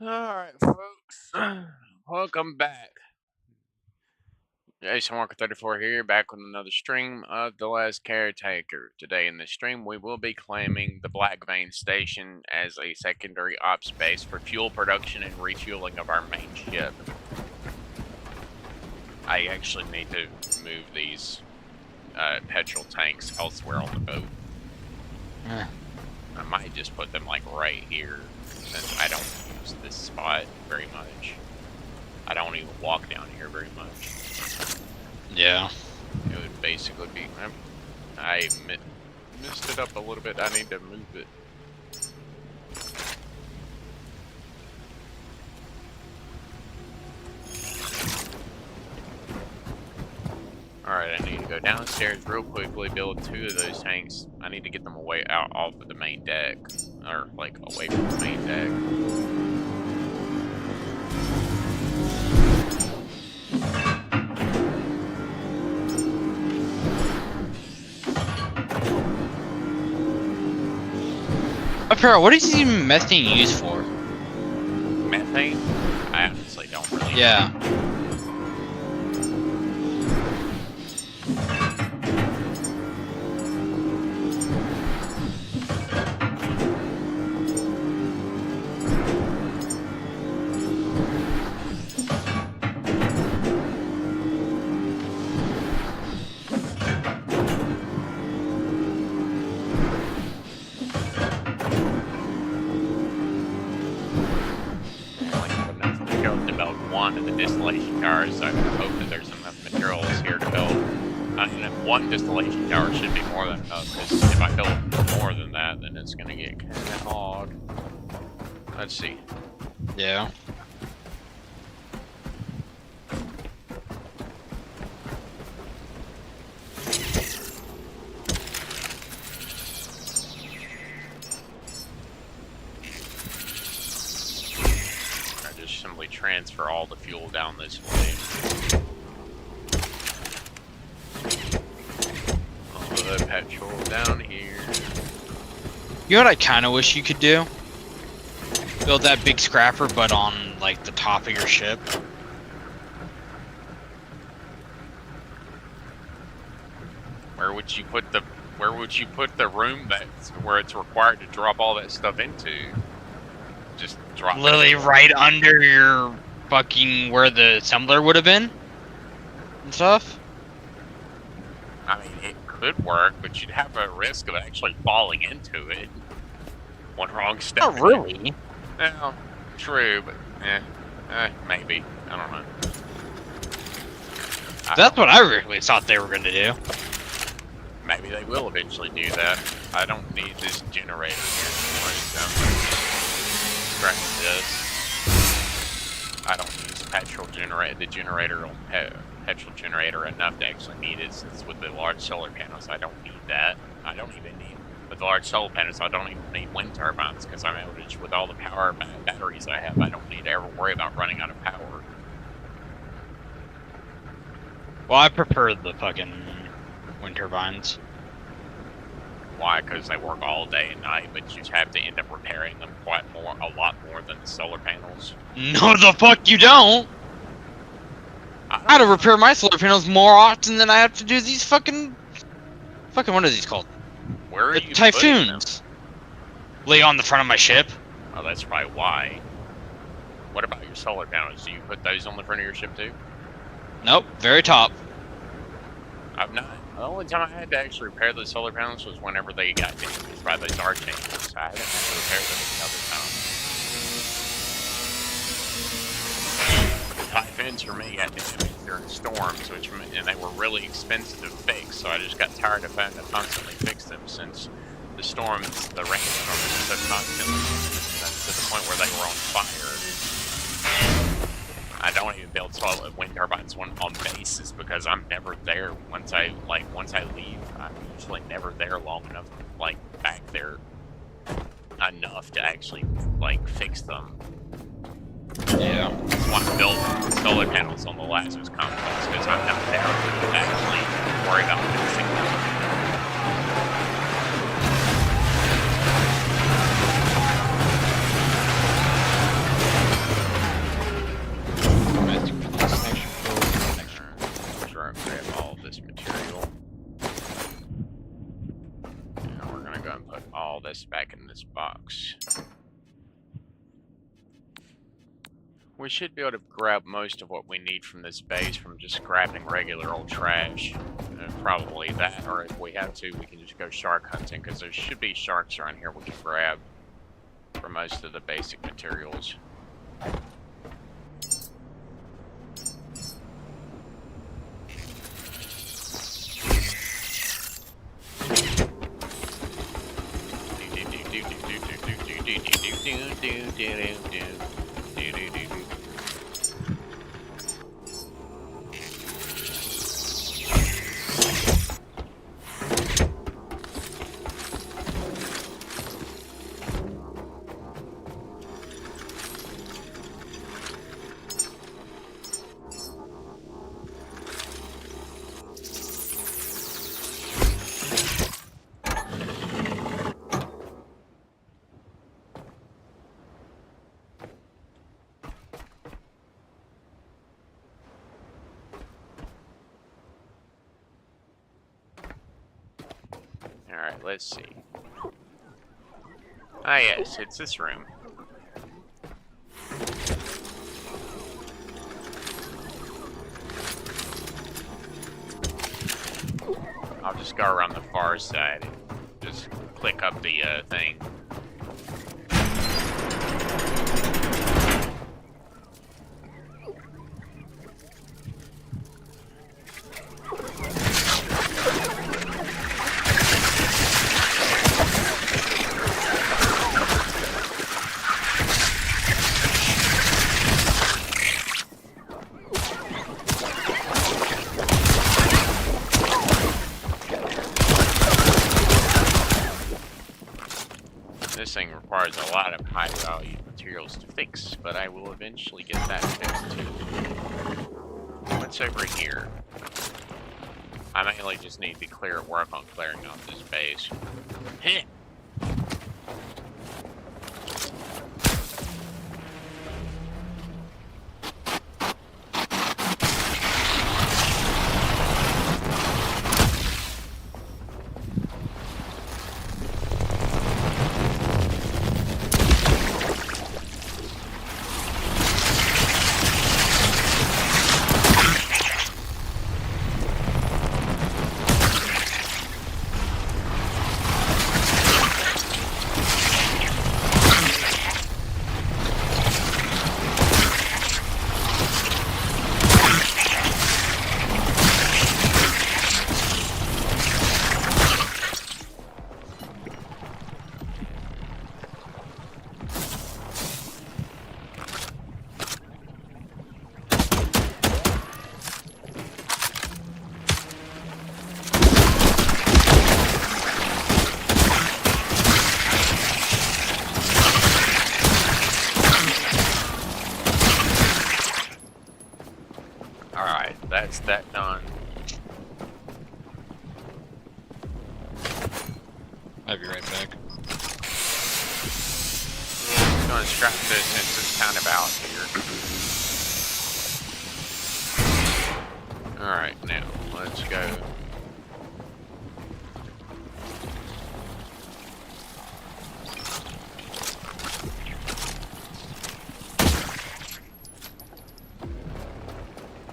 Alright, folks. Welcome back. Jason Walker 34 here, back with another stream of The Last CareTaker. Today in this stream, we will be claiming the Black Vein Station as a secondary ops base for fuel production and refueling of our main ship. I actually need to move these petrol tanks elsewhere on the boat. I might just put them like right here, since I don't use this spot very much. I don't even walk down here very much. Yeah. It would basically be... I messed it up a little bit. I need to move it. Alright, I need to go downstairs real quickly, build 2 of those tanks. I need to get them away out off of the main deck. Or, like, away from the main deck. Apparel, what is even methane used for? Methane? I honestly don't really know. Yeah. One of the distillation towers, so I hope that there's enough materials here to build. I mean, one distillation tower should be more than enough, because if I build more than that, then it's gonna get kind of hard. Let's see. Yeah. Simply transfer all the fuel down this way. All the petrol down here. You know what I kind of wish you could do? Build that big scrapper, but on like the top of your ship. Where would you put the room that's where it's required to drop all that stuff into? Just drop literally right under your fucking where the assembler would have been and stuff. I mean, it could work, but you'd have a risk of actually falling into it. One wrong step. Not really. Well, true, but maybe. I don't know. That's what I really thought they were gonna do. Maybe they will eventually do that. I don't need this generator here anymore, so scratch this. I don't use the generator on petrol generator enough to actually need it, since with the large solar panels I don't need that. I don't even need, with the large solar panels I don't even need wind turbines, because I'm outage with all the power batteries I have. I don't need to ever worry about running out of power. Well, I prefer the fucking wind turbines. Why? Because they work all day and night, but you have to end up repairing them a lot more than the solar panels. No, the fuck you don't! I had to repair my solar panels more often than I have to do these fucking what are these called? Where are the you Typhoons. Lay on the front of my ship. Oh, that's probably why. What about your solar panels? Do you put those on the front of your ship too? Nope, very top. I've not. The only time I had to actually repair the solar panels was whenever they got damaged by those archangels. I haven't had to repair them any other time. The Typhoons for me got damaged during storms, and they were really expensive to fix, so I just got tired of having to constantly fix them, since the storms, the rainstorms were so constantly to the point where they were on fire. I don't even build wind turbines on bases because I'm never there. Once I leave, I'm usually never there long enough, like back there enough to actually like fix them. Yeah. That's why I built solar panels on the Lazarus complex, because I'm not there to actually worry about fixing them. We should be able to grab most of what we need from this base from just grabbing regular old trash. Probably that, or if we have to, we can just go shark hunting, because there should be sharks around here we can grab for most of the basic materials. Alright, let's see. Ah yes, it's this room. I'll just go around the far side and just click up the thing. This thing requires a lot of high value materials to fix, but I will eventually get that fixed too. What's over here? I mainly just need to work on clearing out this base. Heh. Alright, that's that done. I'll be right back. I'm gonna scrap this since it's kind of out here. Alright, now, let's go.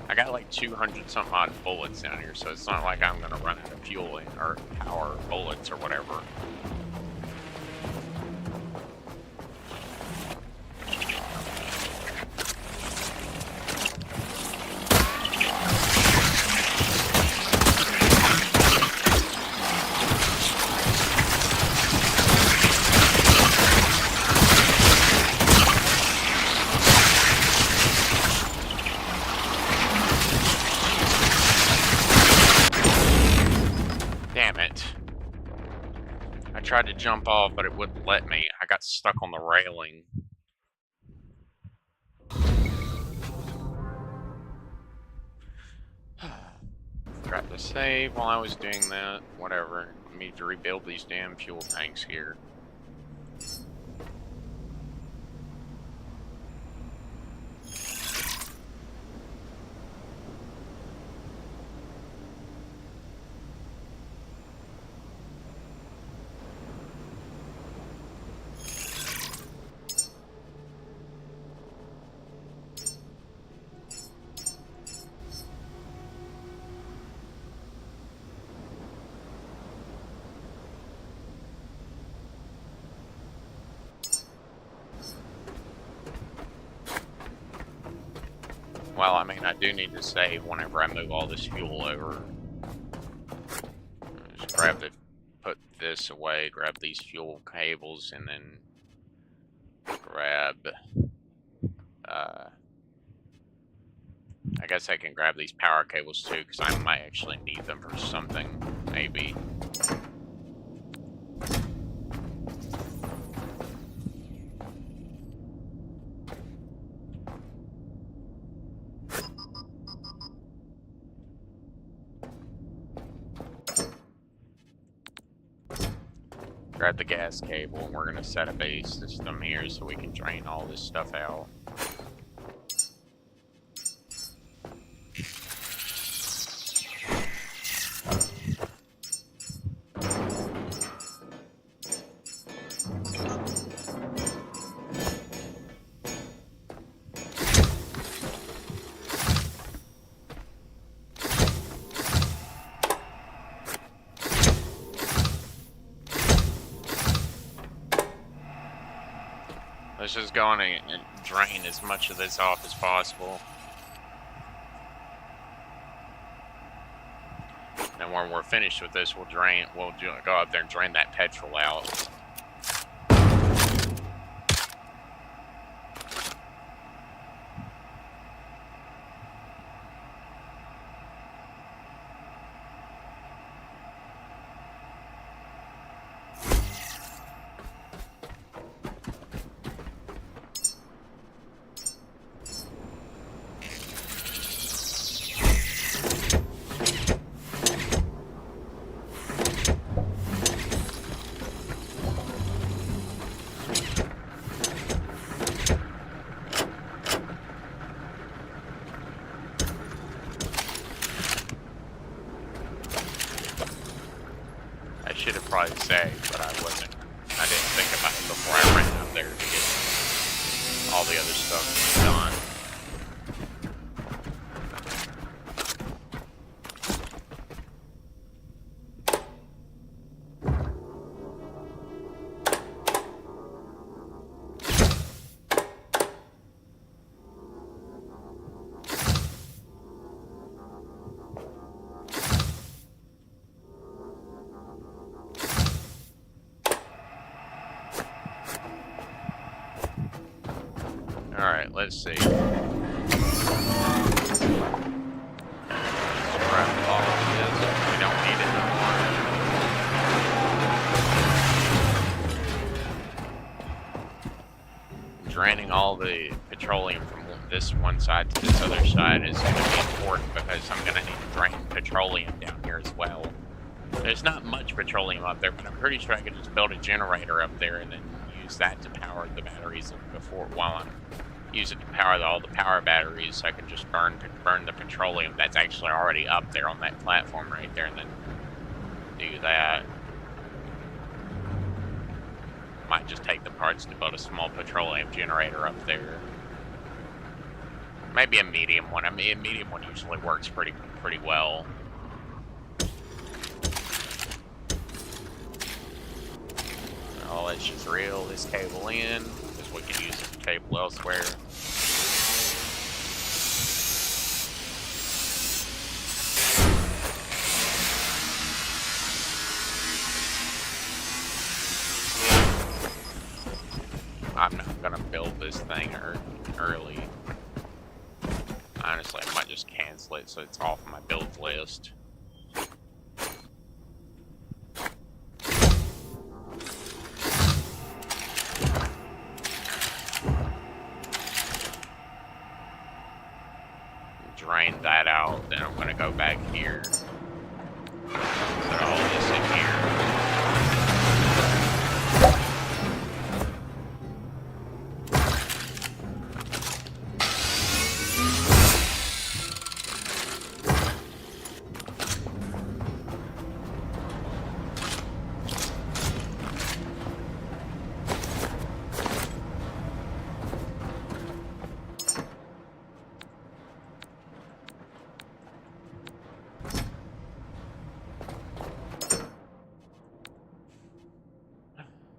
I got like 200 something odd bullets down here, so it's not like I'm gonna run out of fuel or power bullets or whatever. Damn it. I tried to jump off, but it wouldn't let me. I got stuck on the railing. Forgot to save while I was doing that. Whatever. I need to rebuild these damn fuel tanks here. Well, I mean, I do need to save whenever I move all this fuel over. Just put this away, grab these fuel cables, and then grab, I guess I can grab these power cables too, because I might actually need them for something, maybe. Grab the gas cable, and we're going to set a base system here so we can drain all this stuff out. Let's just go on and drain as much of this off as possible. And when we're finished with this, we'll go up there and drain that petrol out. Should have probably saved, but I didn't think about it before I ran out there to get all the other stuff done. Alright, let's see. Let's grab all of this. We don't need it anymore. Draining all the petroleum from this one side to this other side is going to be important because I'm going to need to drain petroleum down here as well. There's not much petroleum up there, but I'm pretty sure I could just build a generator up there and then use that to power the batteries while I'm using it to power all the power batteries. So I can just burn the petroleum that's actually already up there on that platform right there, and then do that. Might just take the parts to build a small petroleum generator up there. Maybe a medium one. I mean, a medium one usually works pretty well. Oh, let's just reel this cable in, because we can use the cable elsewhere. I'm not gonna build this thing early. Honestly, I might just cancel it so it's off my build list. Drain that out, then I'm gonna go back here. Put all this in here.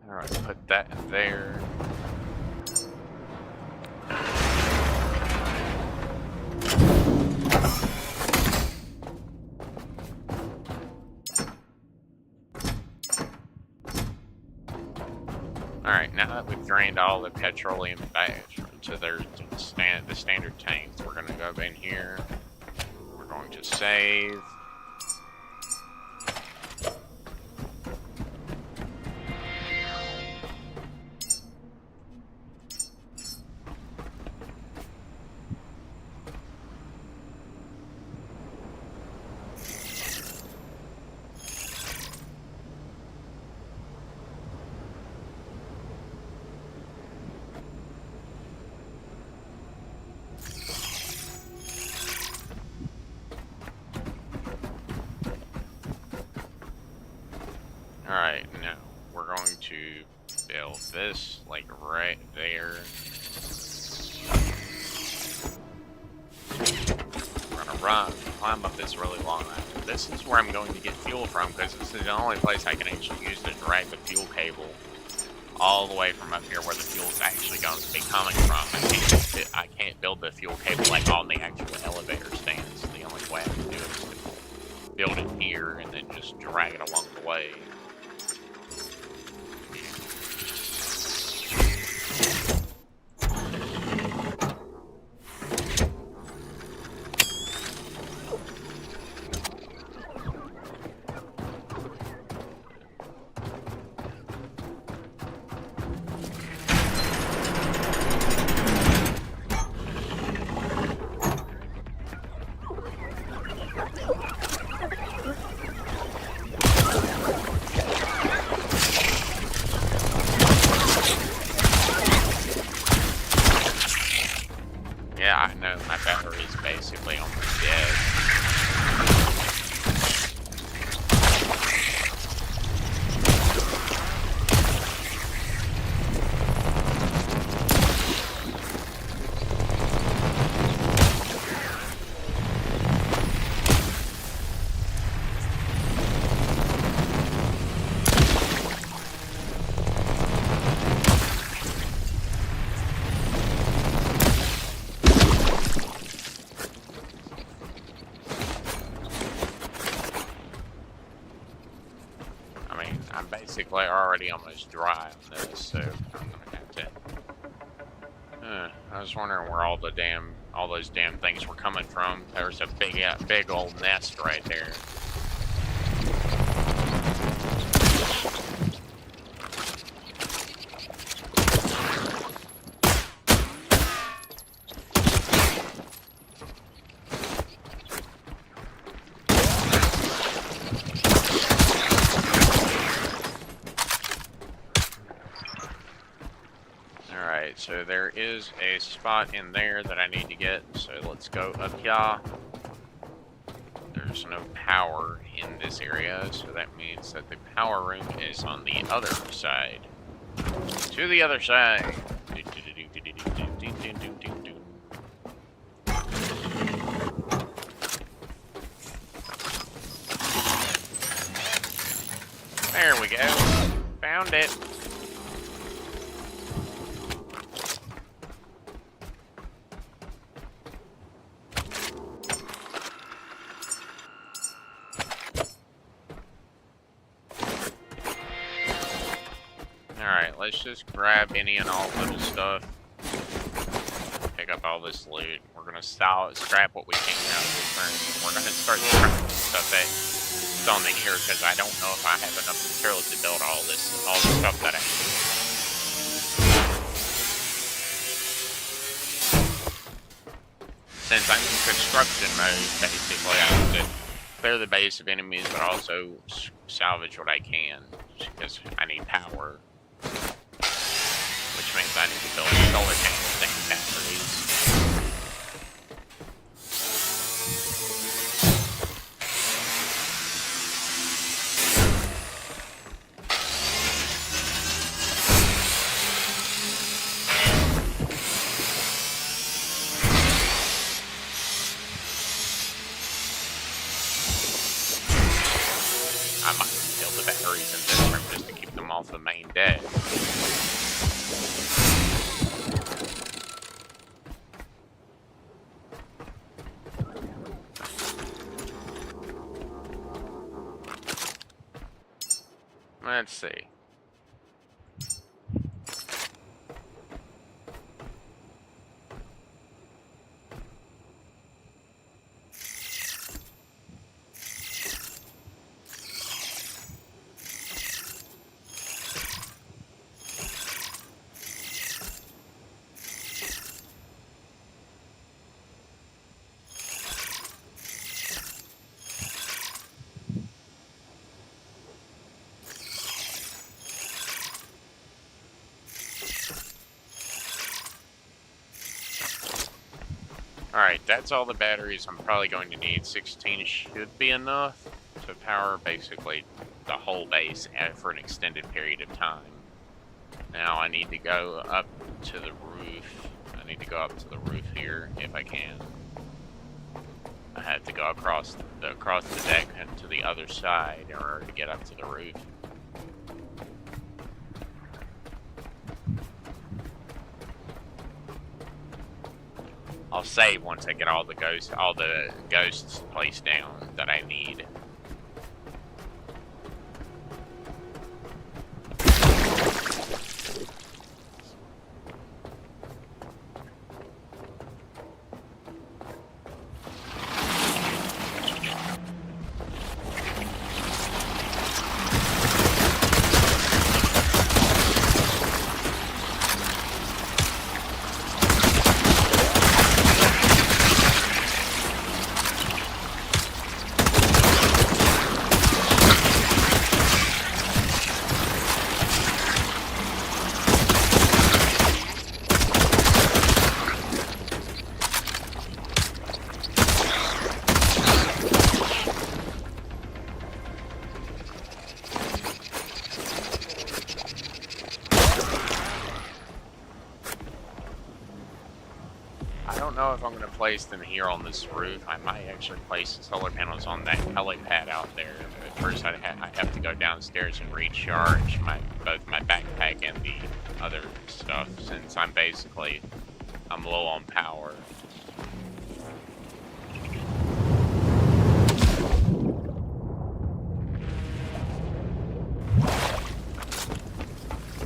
Alright, put that in there. we've drained all the petroleum back to the standard tanks. We're gonna go in here. We're going to save. Alright, now we're going to build this like right there. We're gonna climb up this really long ladder. This is where I'm going to get fuel from because this is the only place I can actually use to drag the fuel cable all the way from up here where the fuel's actually going to be coming from. I can't build the fuel cable like on the actual elevator stands. The only way I can do it is to build it here and then just drag it along the way. Yeah, I know, my battery is basically almost dead. I'm basically already almost dry on this, so I'm gonna have to. I was wondering where all those damn things were coming from. There's a big old nest right there. Alright, so there is a spot in there that I need to get, so let's go up here. There's no power in this area, so that means that the power room is on the other side. To the other side! There we go. Found it. Alright, let's just grab any and all little stuff. Pick up all this loot. We're gonna scrap what we can out of this furnace. We're gonna start scrapping stuff that's on the here because I don't know if I have enough material to build all the stuff that I need. Since I'm in construction mode, basically, I have to clear the base of enemies, but also salvage what I can because I need power. Which means I need to build solar panels and batteries. I might build the batteries in this room just to keep them off the main deck. Let's see. Alright, that's all the batteries I'm probably going to need. 16 should be enough to power basically the whole base for an extended period of time. Now I need to go up to the roof. I need to go up to the roof here if I can. I had to go across the deck and to the other side in order to get up to the roof. I'll save once I get all the ghosts placed down that I need. Place them here on this roof. I might actually place the solar panels on that helipad out there. But first, I have to go downstairs and recharge both my backpack and the other stuff, since I'm low on power.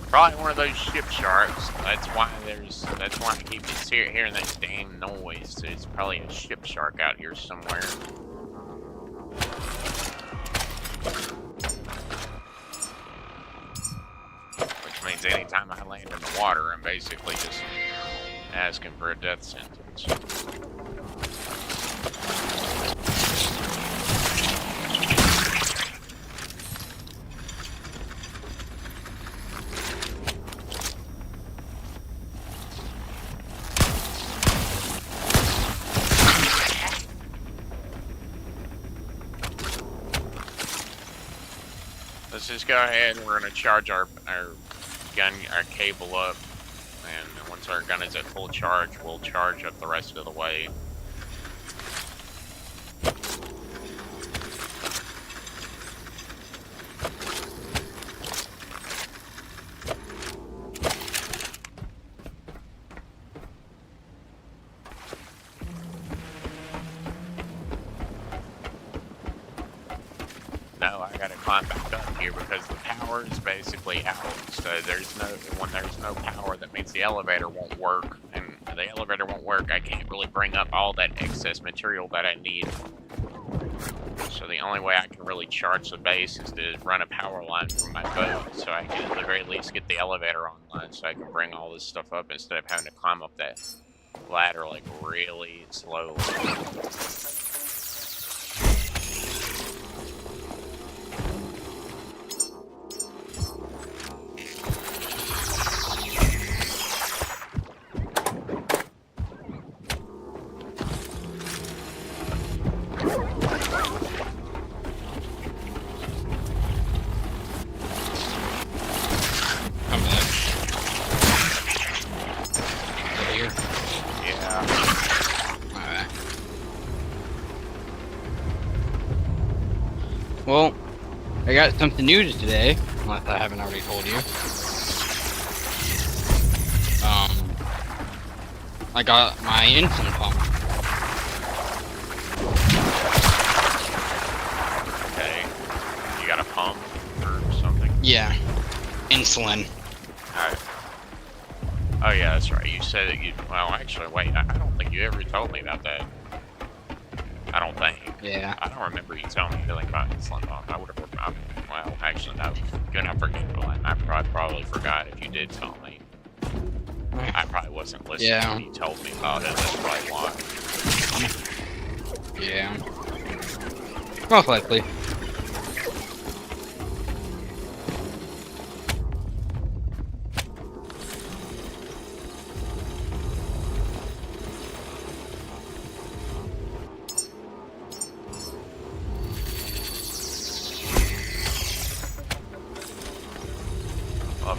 Probably one of those ship sharks. That's why I keep hearing that damn noise. It's probably a ship shark out here somewhere. Which means anytime I land in the water, I'm basically just asking for a death sentence. Let's just go ahead and we're going to charge our cable up, and once our gun is at full charge, we'll charge up the rest of the way. No, I gotta climb back up here because the power is basically out. So when there's no power, that means the elevator won't work. And the elevator won't work, I can't really bring up all that excess material that I need. So the only way I can really charge the base is to run a power line from my boat, so I can at the very least get the elevator online so I can bring all this stuff up instead of having to climb up that ladder like really slowly. Well, I got something new today, unless I haven't already told you. I got my insulin pump. Okay. You got a pump or something? Yeah. Insulin. Alright. Oh yeah, that's right. You said that you... Well, actually, wait. I don't think you ever told me about that. I don't think. Yeah. I don't remember you telling me anything about insulin pump. I would have... Well, actually, no. Good enough for I probably forgot if you did tell me. I probably wasn't listening when you told me about it. That's probably why. Yeah. Most likely.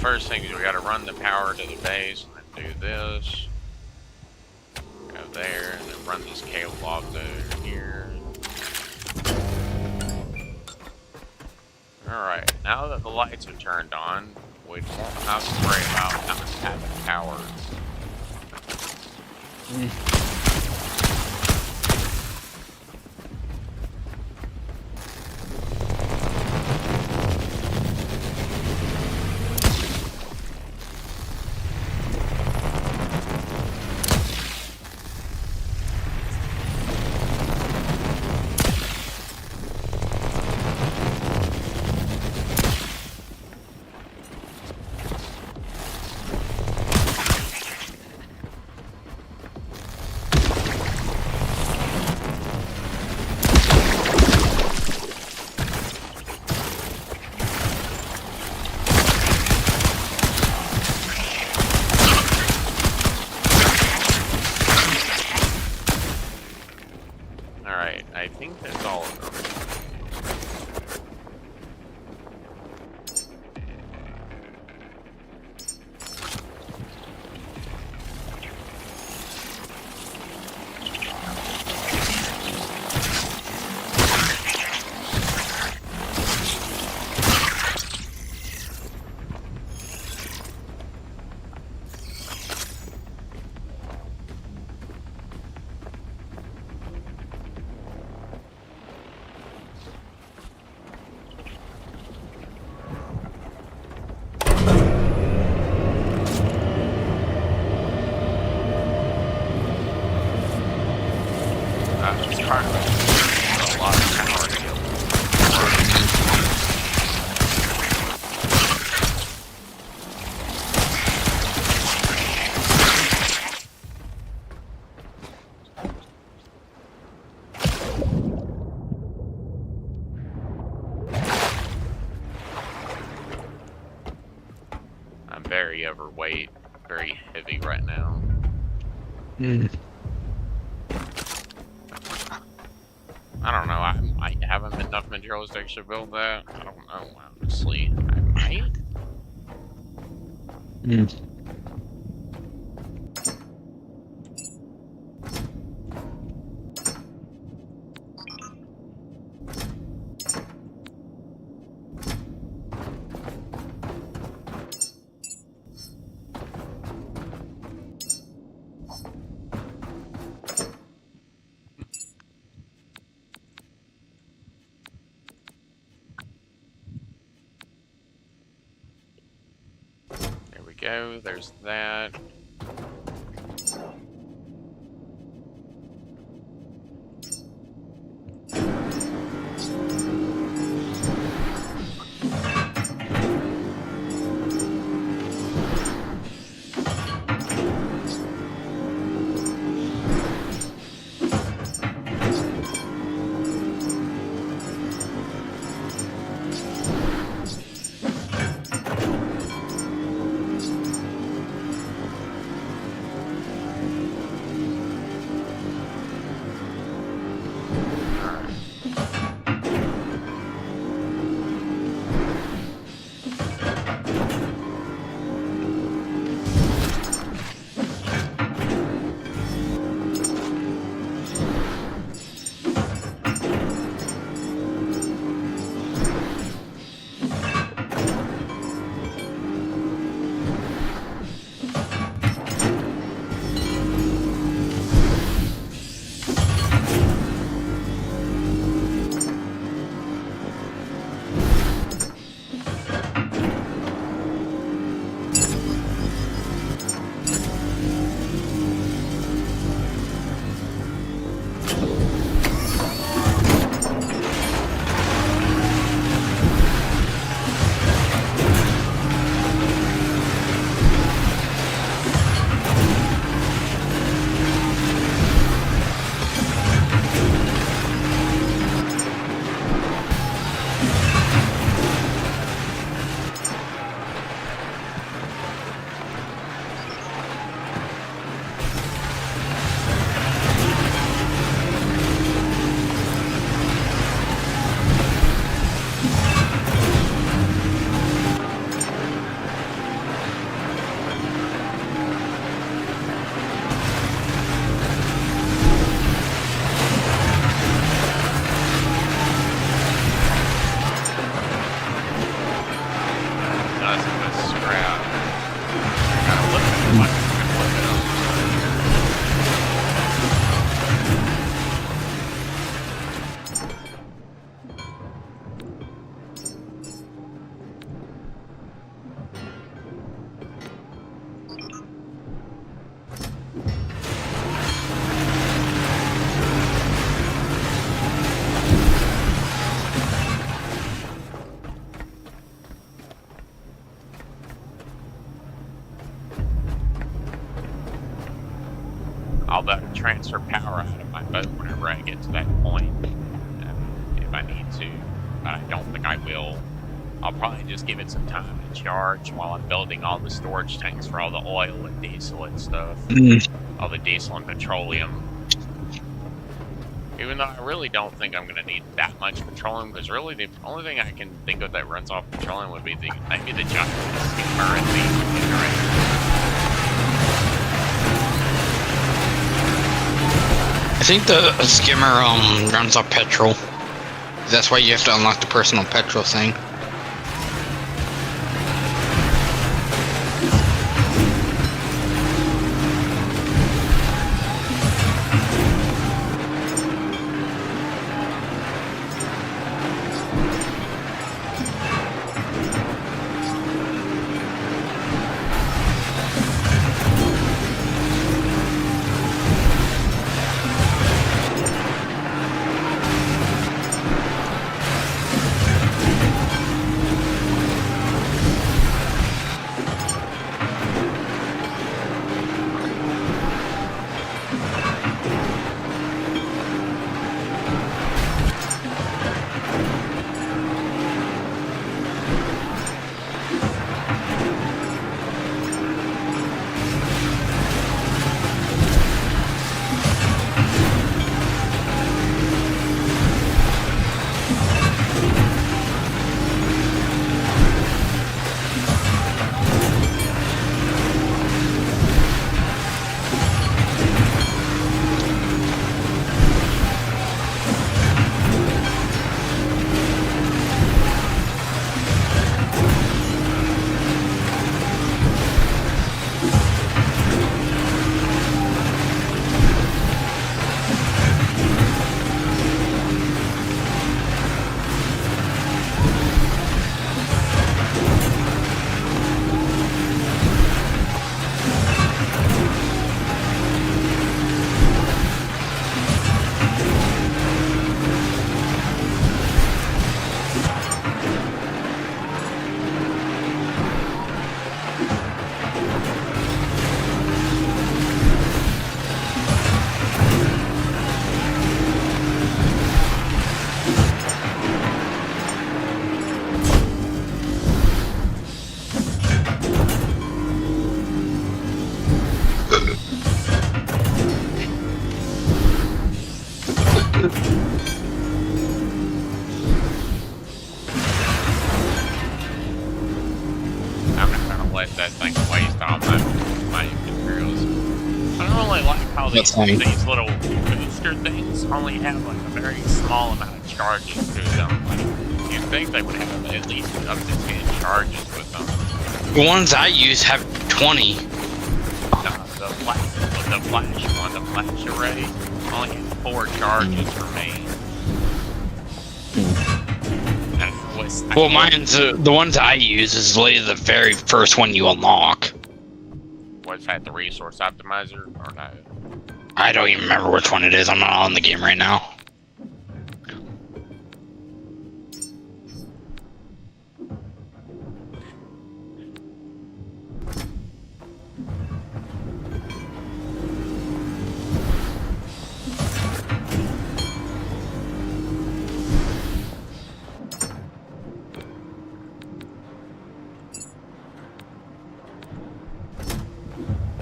first thing is we gotta run the power to the base, and then do this. Go there, and then run this cable log over here. Alright, now that the lights are turned on, we won't have to worry about not having power. Alright, I think that's all of them. It's hard. A lot of power to kill. I'm very overweight, very heavy right now. I don't know, I might have enough materials to actually build that. I don't know, honestly. I might? There we go, there's that. I'll transfer power out of my boat whenever I get to that point, if I need to, but I don't think I will. I'll probably just give it some time to charge while I'm building all the storage tanks for all the oil and diesel and stuff. All the diesel and petroleum. Even though I really don't think I'm going to need that much petroleum, because really the only thing I can think of that runs off petroleum would be maybe the giant skimmer and the generator. I think the skimmer runs off petrol. That's why you have to unlock the personal petrol thing. I'm not gonna let that thing waste all my materials. I don't really like how these little booster things only have like a very small amount of charges to them. Like, you'd think they would have at least up to 10 charges with them. The ones I use have 20. No, the flash one, the flash array, only has 4 charges for me. Well, mine's the ones I use is literally the very first one you unlock. What's that, the resource optimizer, or no? I don't even remember which one it is. I'm not on the game right now.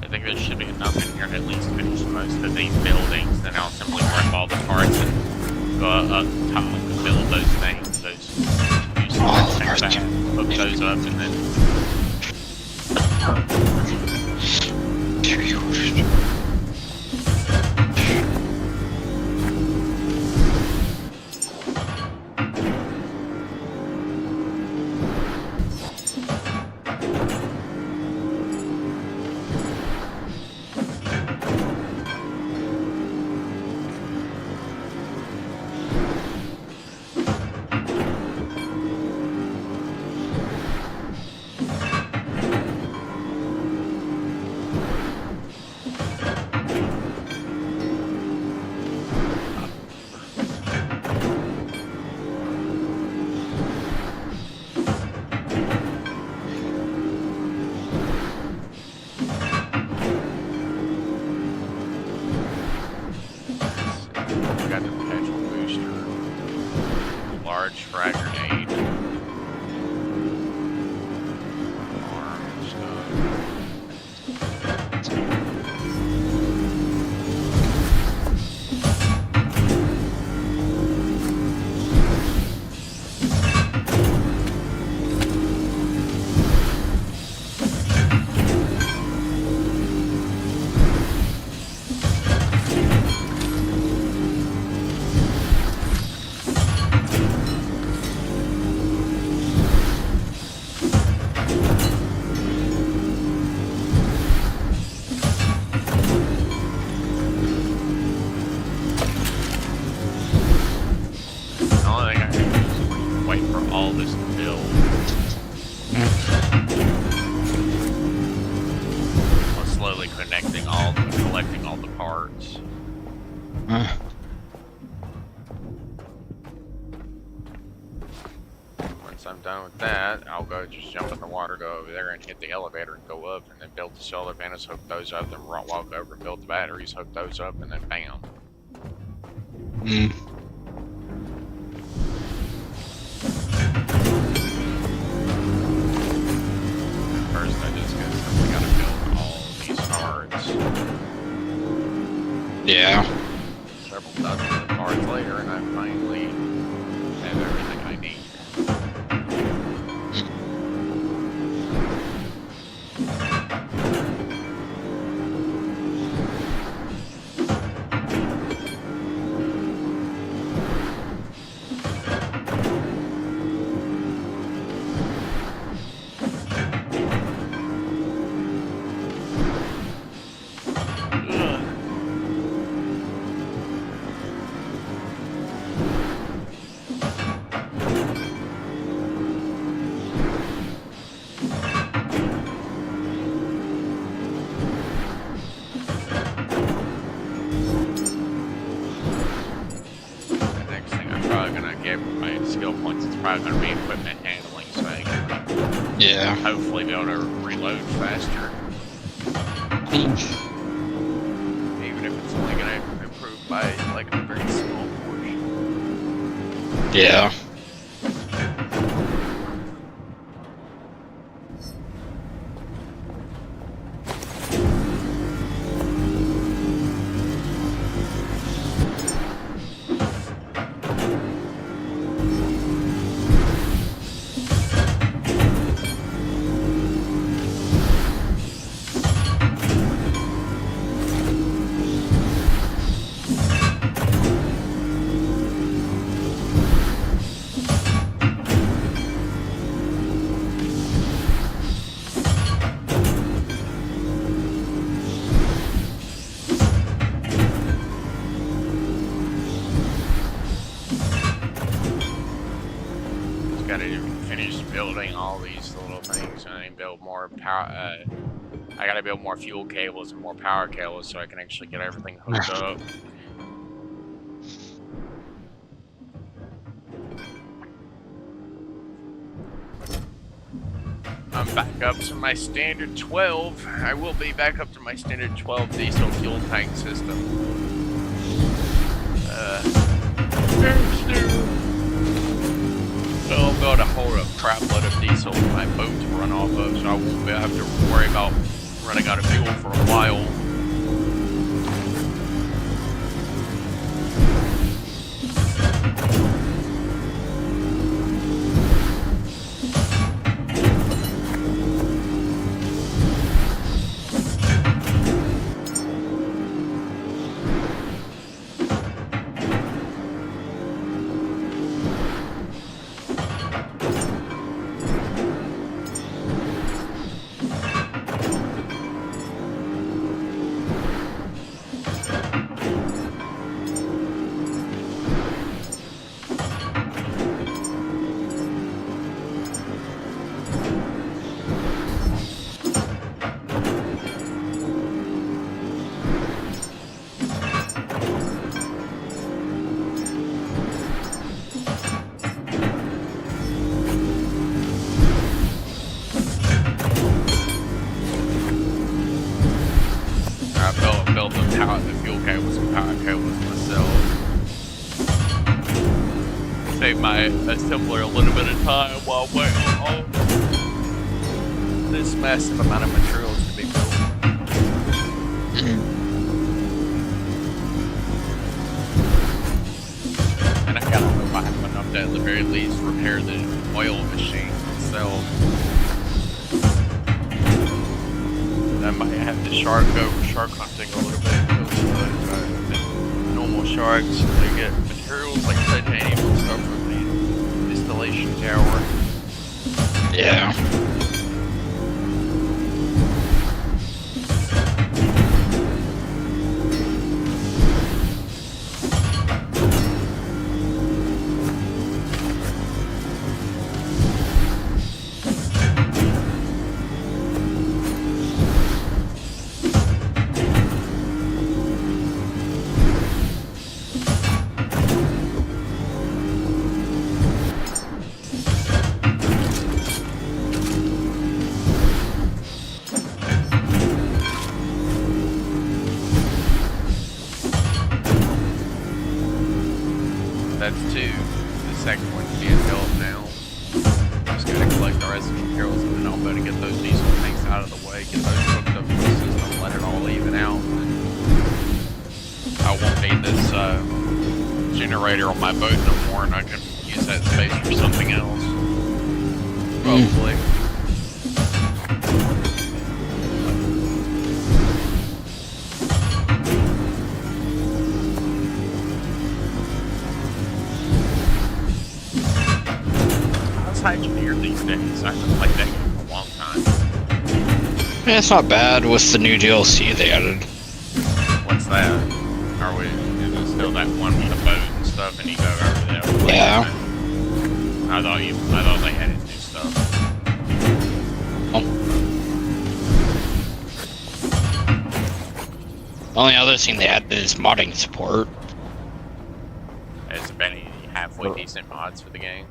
I think there should be enough in here to at least finish most of these buildings, then I'll simply grab all the parts and go up top and build those things, those things back, hook those up, and then... parts. Once I'm done with that, I'll go just jump in the water, go over there and hit the elevator and go up, and then build the solar panels, hook those up, then walk over and build the batteries, hook those up, and then bam. First, I just simply gotta build all these cards. Yeah. Several dozen of cards later, and I finally have everything I need. Probably going to be equipment handling, so I can hopefully be able to reload faster. Even if it's only going to improve by like a very small portion. Yeah. Building all these little things, and then build more power. I gotta build more fuel cables and more power cables so I can actually get everything hooked up. I'm back up to my standard 12. I will be back up to my standard 12 diesel fuel tank system. So I'll be able to hold a crap load of diesel for my boat to run off of, so I won't have to worry about running out of fuel for a while. The fuel cables and power cables myself. Save my assembler a little bit of time while waiting on all this massive amount of materials to be built. And I gotta hope I have enough to at the very least repair the oil machine itself. I might have to go shark hunting a little bit because normal sharks, they get materials like titanium and stuff from the distillation tower. Yeah. That's two. The second one's being built now. Just gotta collect the rest of the materials and then I'm gonna get those diesel tanks out of the way, get those hooked up to the system, let it all even out. I won't need this generator on my boat no more, and I can use that space for something else. Probably. How's Engineer these days? I haven't played that game in a long time. Yeah, it's not bad with the new DLC they added. What's that? Are we? Is it still that one with the boat and stuff, and you go over there? Yeah. I thought they added new stuff. The only other thing they added is modding support. Has there been any halfway decent mods for the game?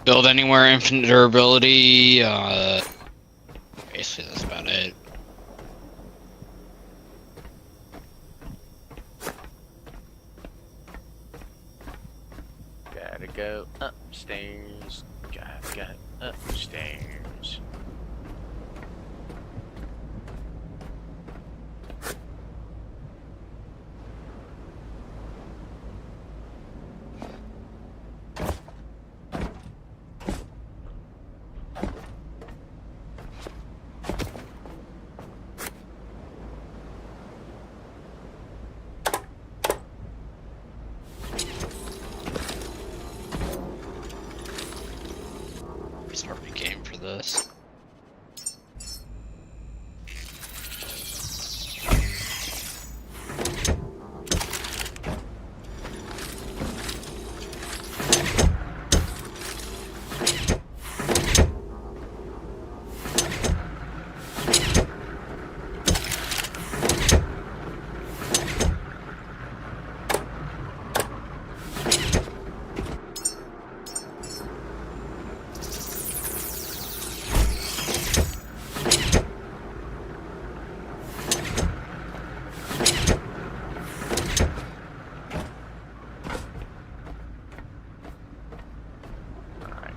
Build anywhere, infinite durability. Basically, that's about it. Gotta go upstairs. Gotta go upstairs. Start the game for this.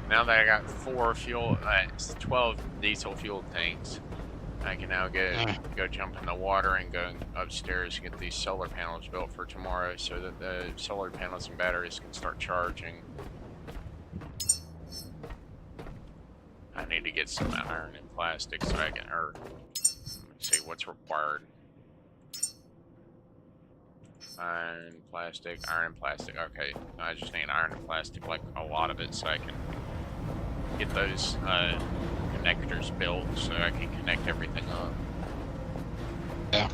Now that I got 12 diesel fuel tanks, I can now go jump in the water and go upstairs and get these solar panels built for tomorrow so that the solar panels and batteries can start charging. I need to get some iron and plastic so I can, let's see what's required. Iron, plastic, okay. I just need iron and plastic, like a lot of it, so I can get those connectors built so I can connect everything up. Yeah.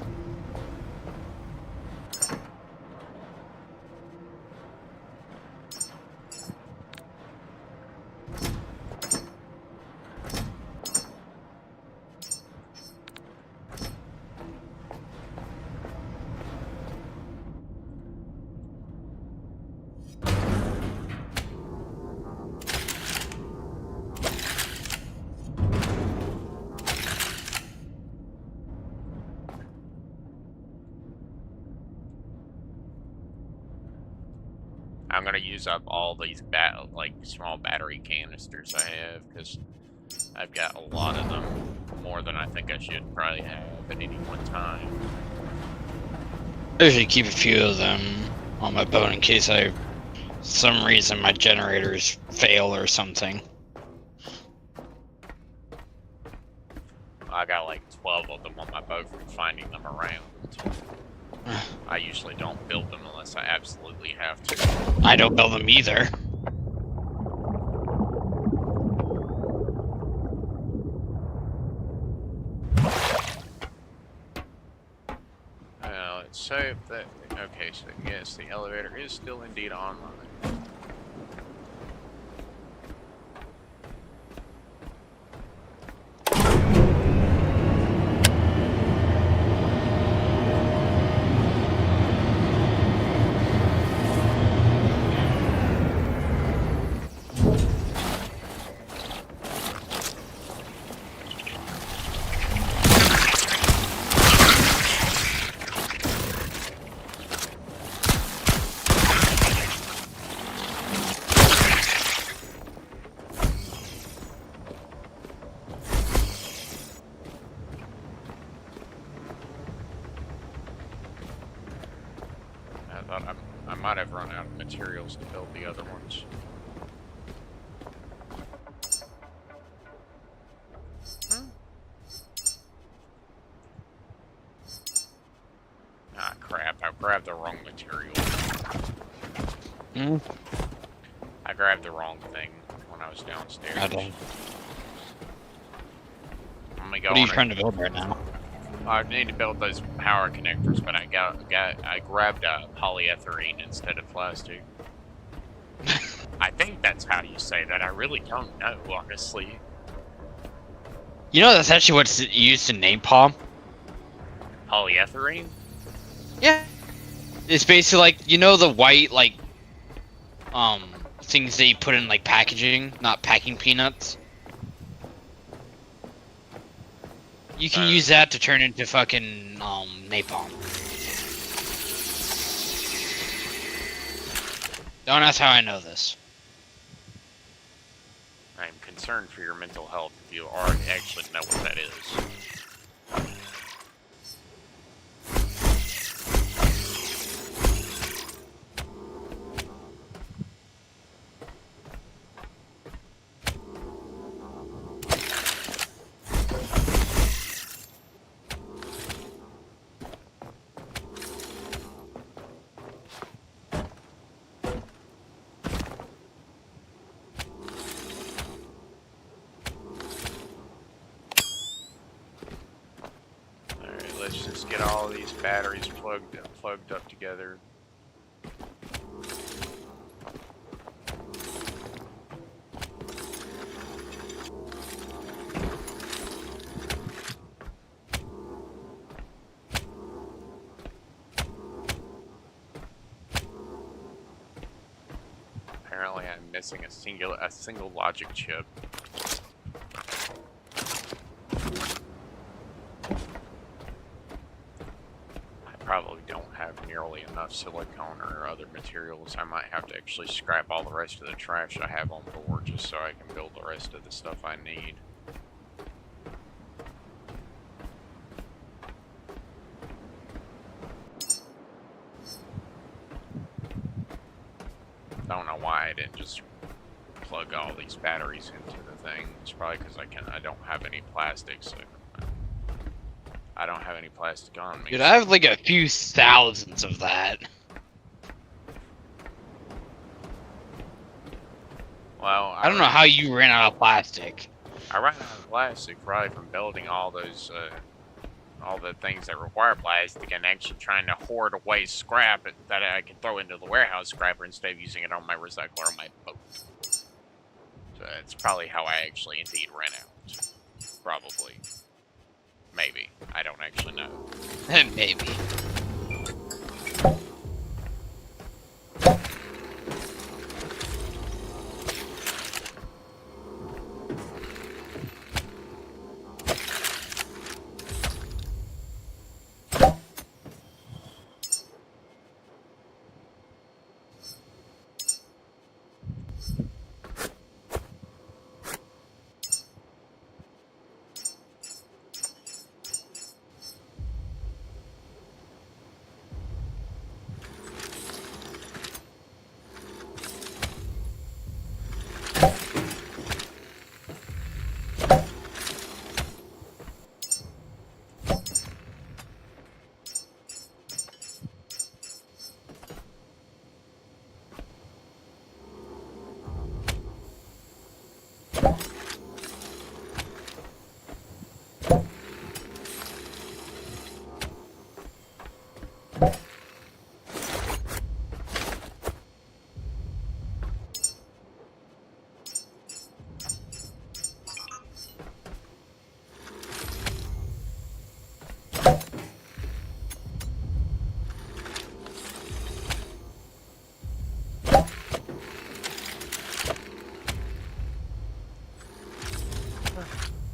I'm gonna use up all these small battery canisters I have because I've got a lot of them, more than I think I should probably have at any one time. I usually keep a few of them on my boat in case some reason my generators fail or something. I got like 12 of them on my boat from finding them around. I usually don't build them unless I absolutely have to. I don't build them either. Let's hope that, okay, so yes, the elevator is still indeed online. thought I might have run out of materials to build the other ones. Ah, crap. I grabbed the wrong material. Hmm? I grabbed the wrong thing when I was downstairs. Okay. Let me go What are you on trying to build right now? I need to build those power connectors, but I grabbed polyethylene instead of plastic. I think that's how you say that. I really don't know, honestly. You know that's actually what's used in napalm? Polyethylene? Yeah. It's basically like, you know the white, like, things that you put in, like, packaging, not packing peanuts? You can use that to turn into fucking, napalm. Don't ask how I know this. I'm concerned for your mental health if you already actually know what that is. Let's just get all these batteries plugged up together. Apparently, I'm missing a single logic chip. Probably don't have nearly enough silicone or other materials. I might have to actually scrap all the rest of the trash I have on board just so I can build the rest of the stuff I need. Don't know why I didn't just plug all these batteries into the thing. It's probably because I don't have any plastic, so I don't have any plastic on me. Dude, I have like a few thousands of that. Well, I don't know how you ran out of plastic. I ran out of plastic probably from building all those, all the things that require plastic and actually trying to hoard away scrap that I can throw into the warehouse scrapper instead of using it on my recycler on my boat. So that's probably how I actually indeed ran out. Probably. Maybe. I don't actually know. Maybe.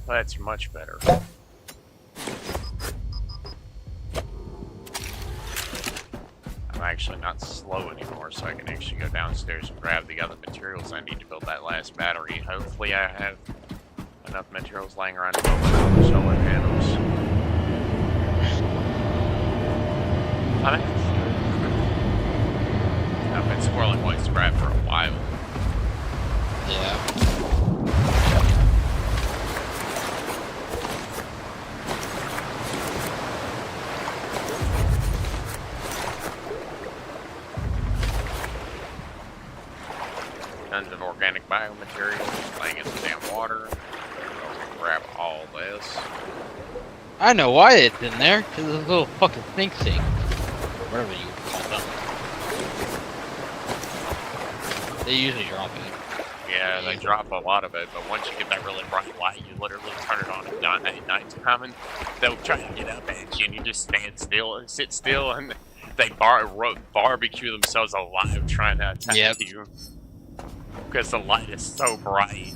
That's much better. I'm actually not slow anymore, so I can actually go downstairs and grab the other materials I need to build that last battery. Hopefully I have enough materials laying around to build the solar panels. squirreling white scrap for a while. Yeah. Tons of organic biomaterials laying in the damn water. I'll grab all this. I know why it's in there, because it's a little fucking stink thing. Whatever you call them. They usually drop it. Yeah, they drop a lot of it, but once you get that really bright light, you literally turn it on at night's coming. They'll try to get up at you, and you just stand still and sit still, and they barbecue themselves alive trying to attack you. Because the light is so bright.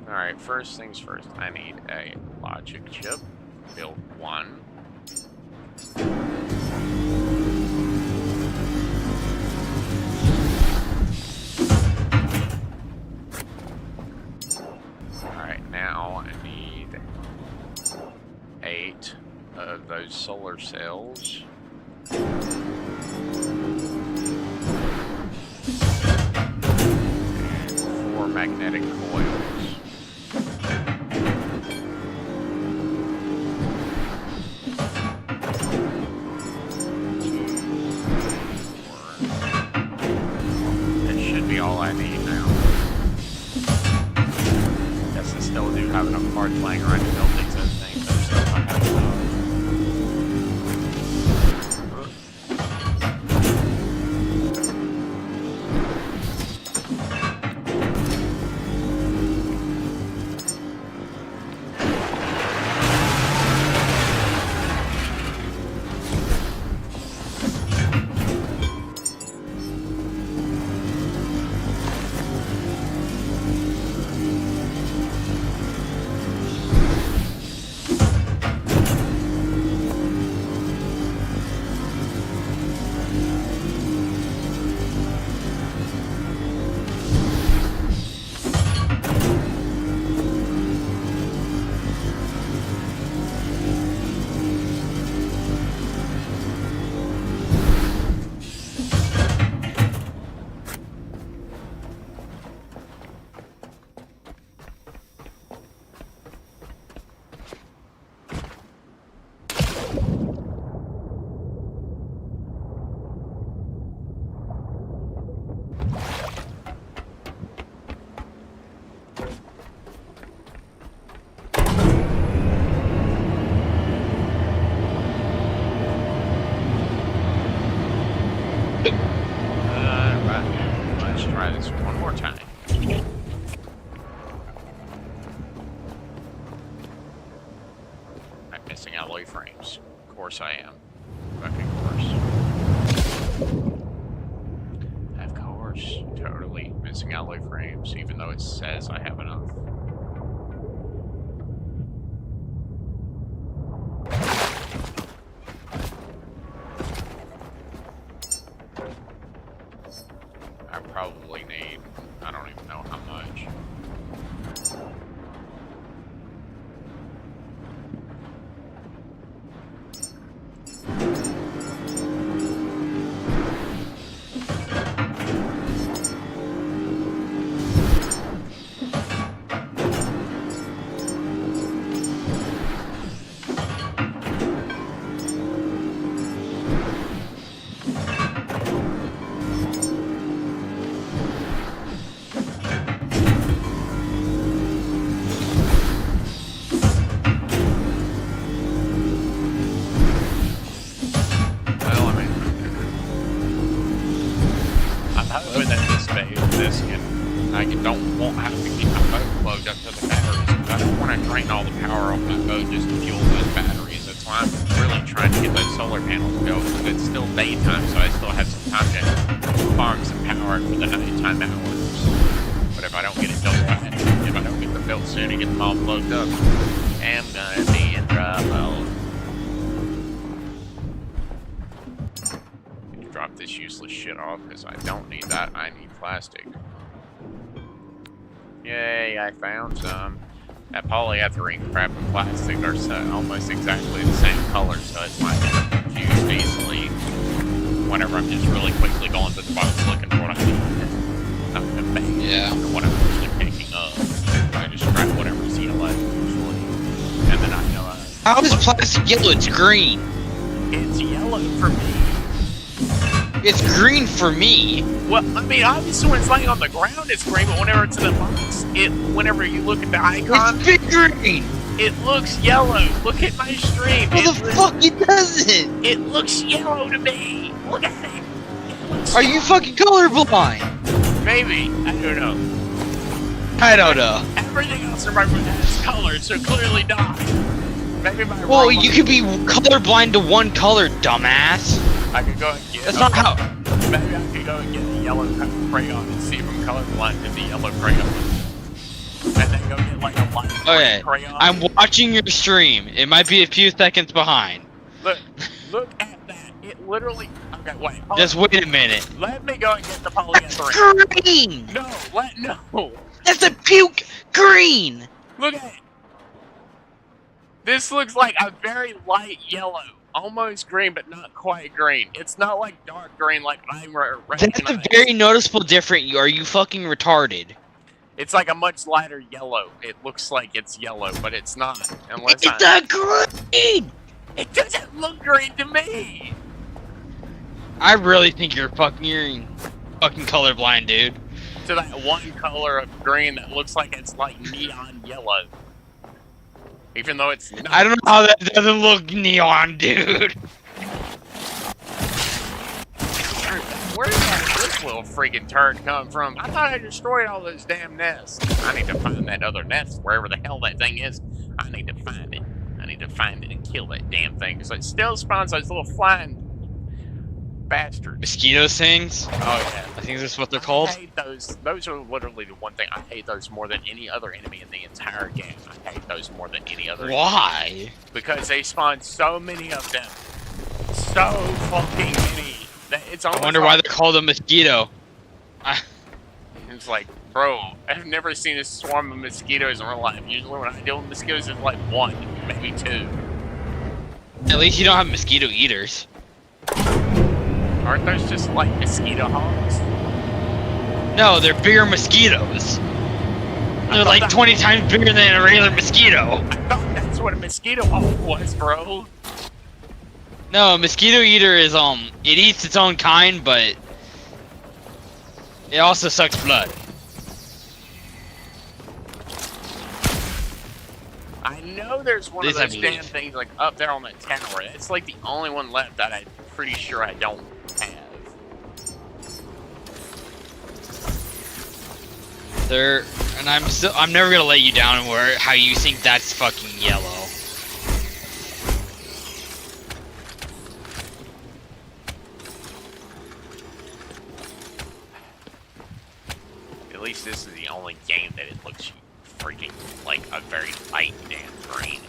Alright, first things first, I need a logic chip. Build one. Alright, now I need 8 of those solar cells. And 4 magnetic coils. All I need now. Guess I still do have enough parts laying around to build these other things. Other stuff I have enough. Let's try this one more time. I'm missing alloy frames. Of course I am. Fucking course. Of course. Totally missing alloy frames, even though it says I have enough. I probably need, I don't even know how much. Won't have to keep my boat plugged up to the batteries. I don't want to drain all the power off my boat just to fuel those batteries. That's why I'm really trying to get those solar panels built, because it's still daytime, so I still have some time to farm some power for the nighttime hours. But if I don't get it built right, if I don't get them built soon and get them all plugged up, I'm gonna be in trouble. Drop this useless shit off, because I don't need that. I need plastic. Yay, I found some. That polyethylene crap and plastic are almost exactly the same color, so it's not going to confuse easily whenever I'm just really quickly going to the box looking for what I need. Not the base Yeah. or what I'm usually picking up. I just grab whatever's yellow usually, and then I know How is plastic yellow? It's green. it's yellow for me. It's green for me. Well, I mean, obviously when it's laying on the ground, it's green, but whenever it's in the box, whenever you look at the icon, It's big green. it looks yellow. Look at my stream. How the fuck it doesn't? It looks yellow to me. Look at it. It looks Are you fucking colorblind? Maybe. I don't know. I don't know. Everything else in my room has color, so clearly not. Maybe my Well, room- you could be colorblind to one color, dumbass. I could go and get. That's not how. Maybe I could go and get a yellow crayon and see if I'm colorblind to the yellow crayon. And then go get like a light Okay, crayon. I'm watching your stream. It might be a few seconds behind. Look at that. It literally. Okay, wait. Hold Just on. wait a minute. Let me go and get the That's polyethylene. green. No. That's a puke green. Look at it. This looks like a very light yellow. Almost green, but not quite green. It's not like dark green like I'm That's a recognizing. very noticeable difference. Are you fucking retarded? It's like a much lighter yellow. It looks like it's yellow, but it's not. Unless It's a green. It doesn't look green to me. I really think you're fucking colorblind, dude. To that one color of green that looks like it's like neon yellow. Even though it's not. I don't know how that doesn't look neon, dude. Where did this little freaking turd come from? I thought I destroyed all those damn nests. I need to find that other nest, wherever the hell that thing is. I need to find it. I need to find it and kill that damn thing. Because it still spawns those little flying bastards. Mosquito things? Oh, yeah. I think that's what they're called. I hate those. Those are literally the one thing. I hate those more than any other enemy in the entire game. I hate those more than any other Why? enemy. Because they spawn so many of them. So fucking many. It's I almost wonder why they're called a mosquito. It's like, bro, I've never seen a swarm of mosquitoes in real life. Usually when I deal with mosquitoes, it's like one, maybe two. At least you don't have mosquito eaters. Aren't those just like mosquito hogs? No, they're bigger mosquitoes. They're like 20 times bigger than a regular mosquito. I thought that's what a mosquito hog was, bro. No, a mosquito eater is it eats its own kind, but it also sucks blood. I know there's one of This I those damn believe. things like up there on that tower. It's like the only one left that I'm pretty sure I don't have. I'm never gonna let you down where how you think that's fucking yellow. At least this is the only game that it looks freaking like a very light damn green.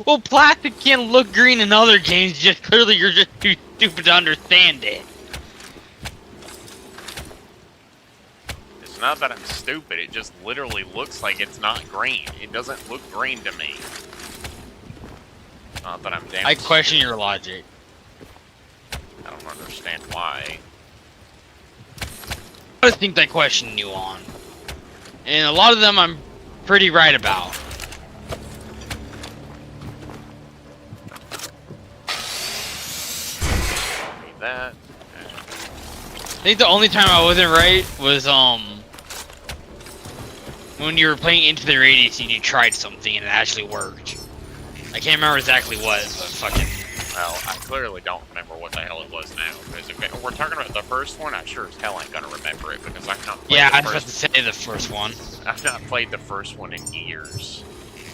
Well, plastic can look green in other games, just clearly you're just too stupid to understand it. It's not that I'm stupid, it just literally looks like it's not green. It doesn't look green to me. Not that I'm damn I question stupid. your logic. I don't understand why. I think I question you on. And a lot of them I'm pretty right about. Need that. I think the only time I wasn't right was when you were playing Into the Radius and you tried something and it actually worked. I can't remember exactly what, but fucking. Well, I clearly don't remember what the hell it was now. Because if we're talking about the first one, I sure as hell ain't gonna remember it because I've not played Yeah, the I was about first to say the first one. I've not played the first one in years.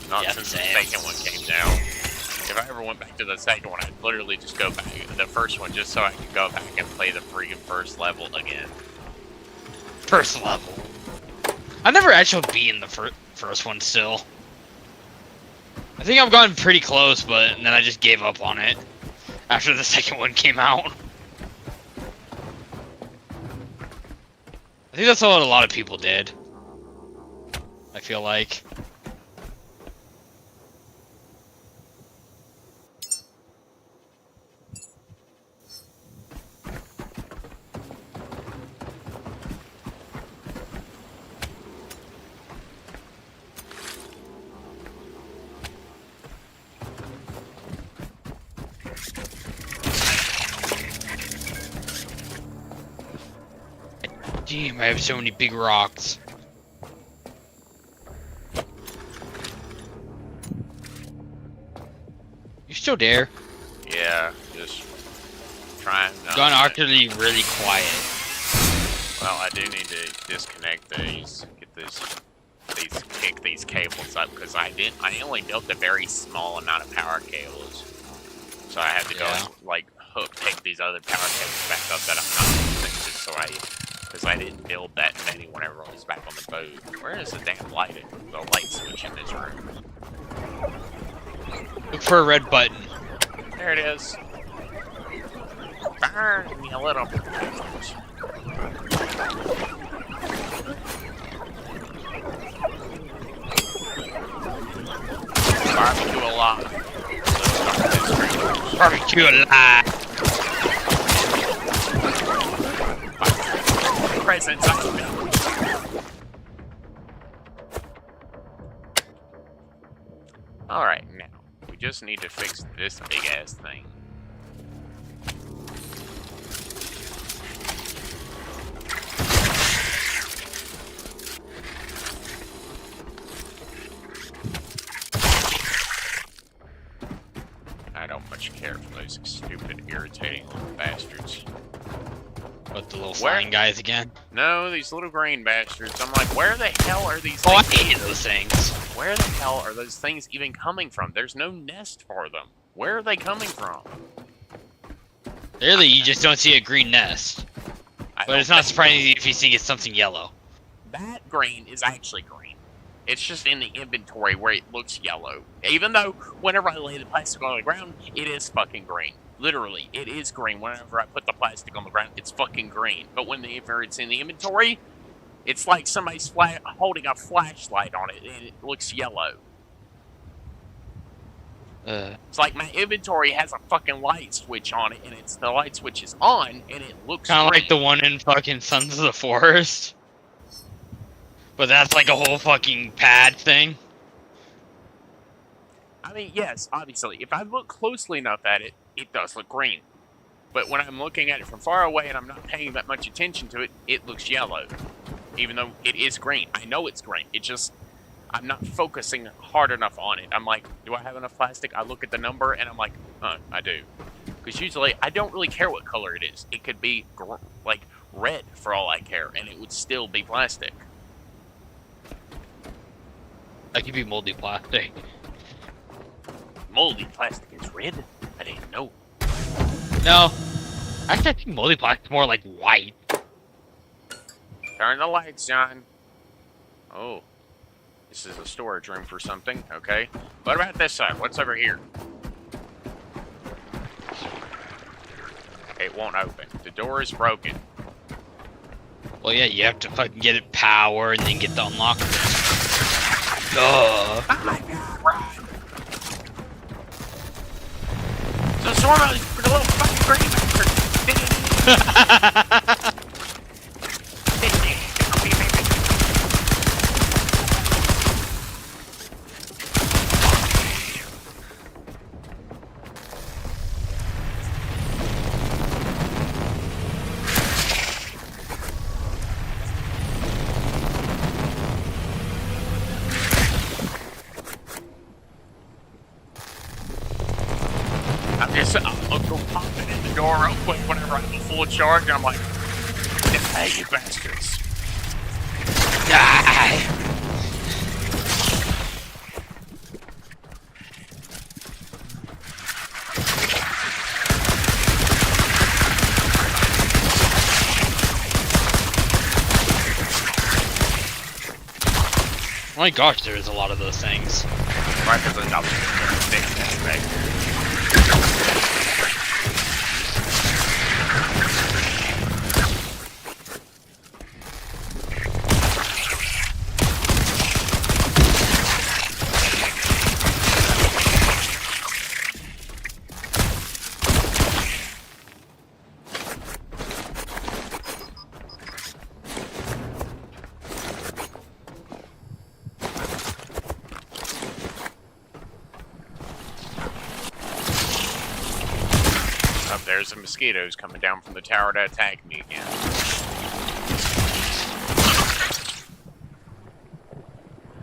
Not Yeah, since same. the second one came down. If I ever went back to the second one, I'd literally just go back to the first one just so I could go back and play the freaking first level again. First level. I never actually beaten the first one still. I think I've gotten pretty close, but then I just gave up on it after the second one came out. I think that's what a lot of people did. I feel like. Damn, I have so many big rocks. You still there? Yeah, just trying not Gone to- actually really quiet. Well, I do need to disconnect these, kick these cables up, because I only built a very small amount of power cables. So I had to go Yeah. and, like, take these other power cables back up that I'm not using, just so because I didn't build that many whenever I was back on the boat. Where is the damn light switch in this room? Look for a red button. There it is. Burn, you little potatoes. Barbecue alive. Barbecue alive. Presents on me. Alright, now, we just need to fix this big ass thing. I don't much care for those stupid, irritating little bastards. What, the little Where? flying guys again? No, these little green bastards. I'm like, where the hell are these Oh, I things? hate those things. Where the hell are those things even coming from? There's no nest for them. Where are they coming from? Really, you just don't see a green nest. But it's not surprising if you see something yellow. That green is actually green. It's just in the inventory where it looks yellow. Even though whenever I lay the plastic on the ground, it is fucking green. Literally, it is green. Whenever I put the plastic on the ground, it's fucking green. But when it's in the inventory, it's like somebody's holding a flashlight on it, and it looks yellow. It's like my inventory has a fucking light switch on it, and the light switch is on, and it looks Kind of green. like the one in fucking Sons of the Forest. But that's like a whole fucking pad thing. I mean, yes, obviously. If I look closely enough at it, it does look green. But when I'm looking at it from far away and I'm not paying that much attention to it, it looks yellow. Even though it is green. I know it's green. It just, I'm not focusing hard enough on it. I'm like, do I have enough plastic? I look at the number and I'm like, I do. Because usually, I don't really care what color it is. It could be, like, red for all I care, and it would still be plastic. That could be moldy plastic. Moldy plastic is red? I didn't know. No. Actually, I think moldy plastic is more like white. Turn the lights on. Oh. This is a storage room for something, okay. What about this side? What's over here? It won't open. The door is broken. Well, yeah, you have to fucking get it power and then get the unlock. Duh. Oh my god, right. So it's one of those little fucking green bastards. I'll go popping in the door real quick whenever I'm full charge, and I'm like, hey, you bastards. Die. Oh my gosh, there is a lot of those things. Right, because I'm sticking this thing. there's the mosquitoes coming down from the tower to attack me again.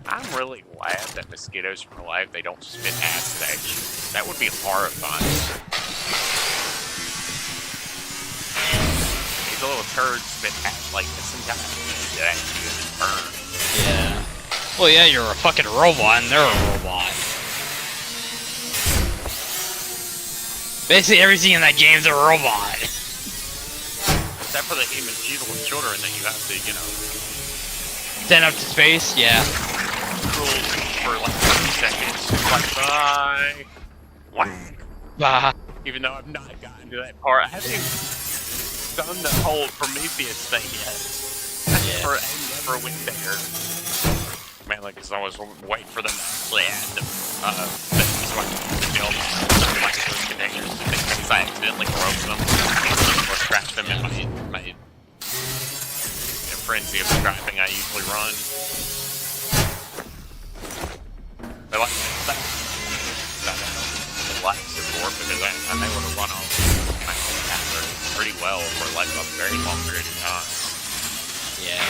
I'm really glad that mosquitoes in real life, they don't spit acid at you. That would be horrifying. These little turds spit acid like this entire at you and burn. Yeah. Well, yeah, you're a fucking robot, and they're a robot. Basically, everything in that game's a robot. Except for the human children that you have to, you know, Send up to space, yeah. rule for like 30 seconds. Like, bye. Whack. Bah. Even though I've not gotten to that part, I haven't even done the whole Prometheus thing yet. Yeah. I never went there. Man, like, cause I was waiting for them to actually add the things like build like those containers in case I accidentally broke them or scratched them in my frenzy of scrapping I usually run. But like that life support because I know what to run on my own camera pretty well for like a very long period of time. Yeah.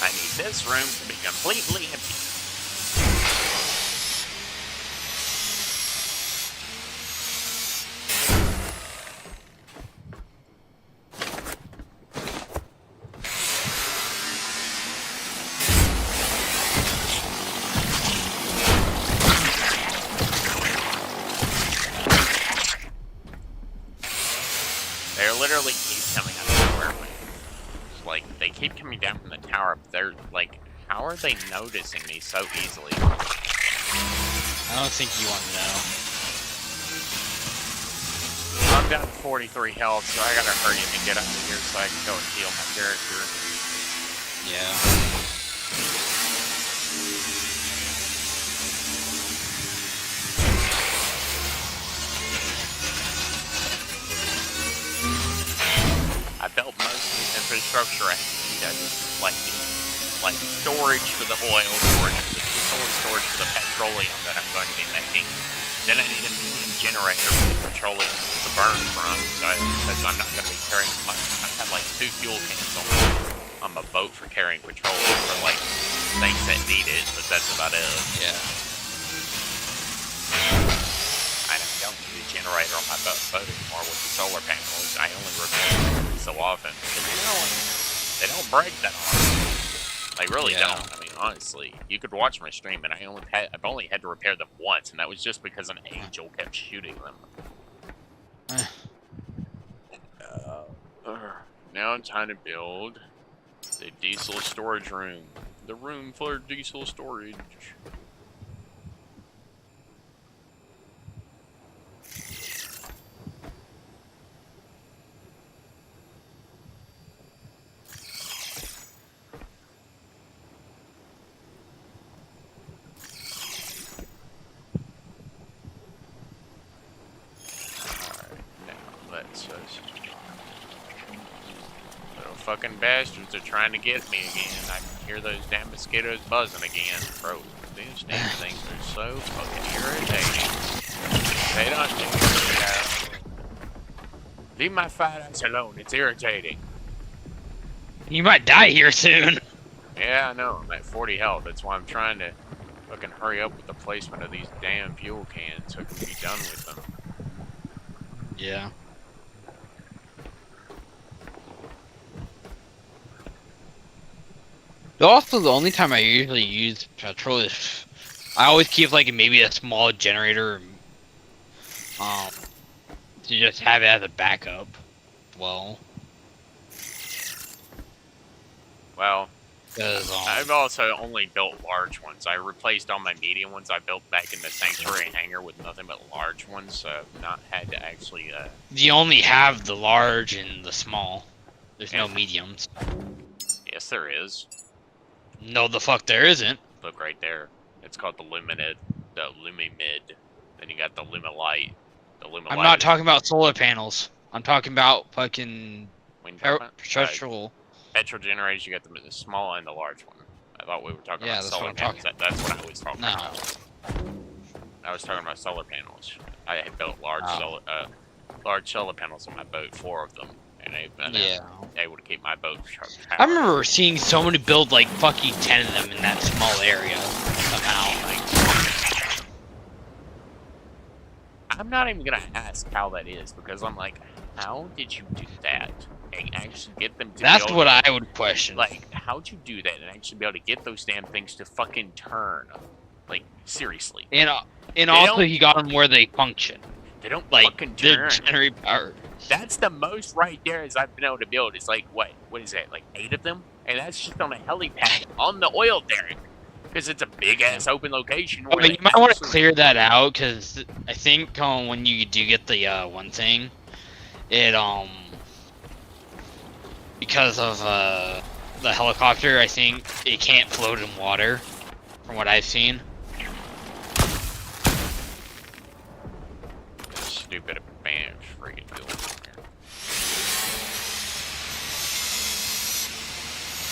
I need this room to be completely empty. They literally keep coming out of nowhere. Like, they keep coming down from the tower, but they're like, how are they noticing me so easily? I don't think you want to know. I'm down to 43 health, so I gotta hurry and get out of here so I can go and heal my character. Yeah. I built most of the infrastructure I need. I just like storage for the oil storage, storage for the petroleum that I'm going to be making. Then I need a medium generator for the petroleum to burn from, because I'm not going to be carrying much. I have like 2 fuel cans on my boat for carrying petroleum for like things that need it, but that's about it. Yeah. I don't need a generator on my boat anymore with the solar panels. I only repair them so often because they don't break that often. They really don't. I mean, honestly, you could watch my stream, and I've only had to repair them once, and that was just because an angel kept shooting them. Now I'm trying to build the diesel storage room. The room for diesel storage. Little fucking bastards are trying to get me again. I can hear those damn mosquitoes buzzing again. Bro, these damn things are so fucking irritating. They don't do it. Leave my fat ass alone. It's irritating. You might die here soon. Yeah, I know. I'm at 40 health. That's why I'm trying to fucking hurry up with the placement of these damn fuel cans so I can be done with them. Yeah. Also, the only time I usually use petrol is I always keep like maybe a small generator, to just have it as a backup. Well, I've also only built large ones. I replaced all my medium ones I built back in the sanctuary hangar with nothing but large ones, so I've not had to actually. You only have the large and the small. There's no mediums. Yes, there is. No, the fuck there isn't. Look right there. It's called the Lumimid. Then you got the Lumilight. I'm not talking about solar panels. I'm talking about fucking petrol. Petrol generators, you got the small and the large one. I thought we were talking about solar panels. That's what I was talking about. I was talking about solar panels. I had built large solar panels on my boat, 4 of them, and they've been able to keep my boat sharp. I remember seeing somebody build like fucking 10 of them in that small area somehow. Like, I'm not even gonna ask how that is because I'm like, how did you do that and actually get them to? That's what I would question. Like, how'd you do that and actually be able to get those damn things to fucking turn? Like, seriously. And also he got them where they function. They don't Like fucking turn. they generate power. That's the most right there as I've been able to build. It's like, what is that, like 8 of them? And that's just on a helipad on the oil derrick. Because it's a big-ass open location. Oh, but you might want to clear that out, because I think when you do get the one thing, it, because of the helicopter, I think it can't float in water, from what I've seen. Stupid advantage friggin' building here.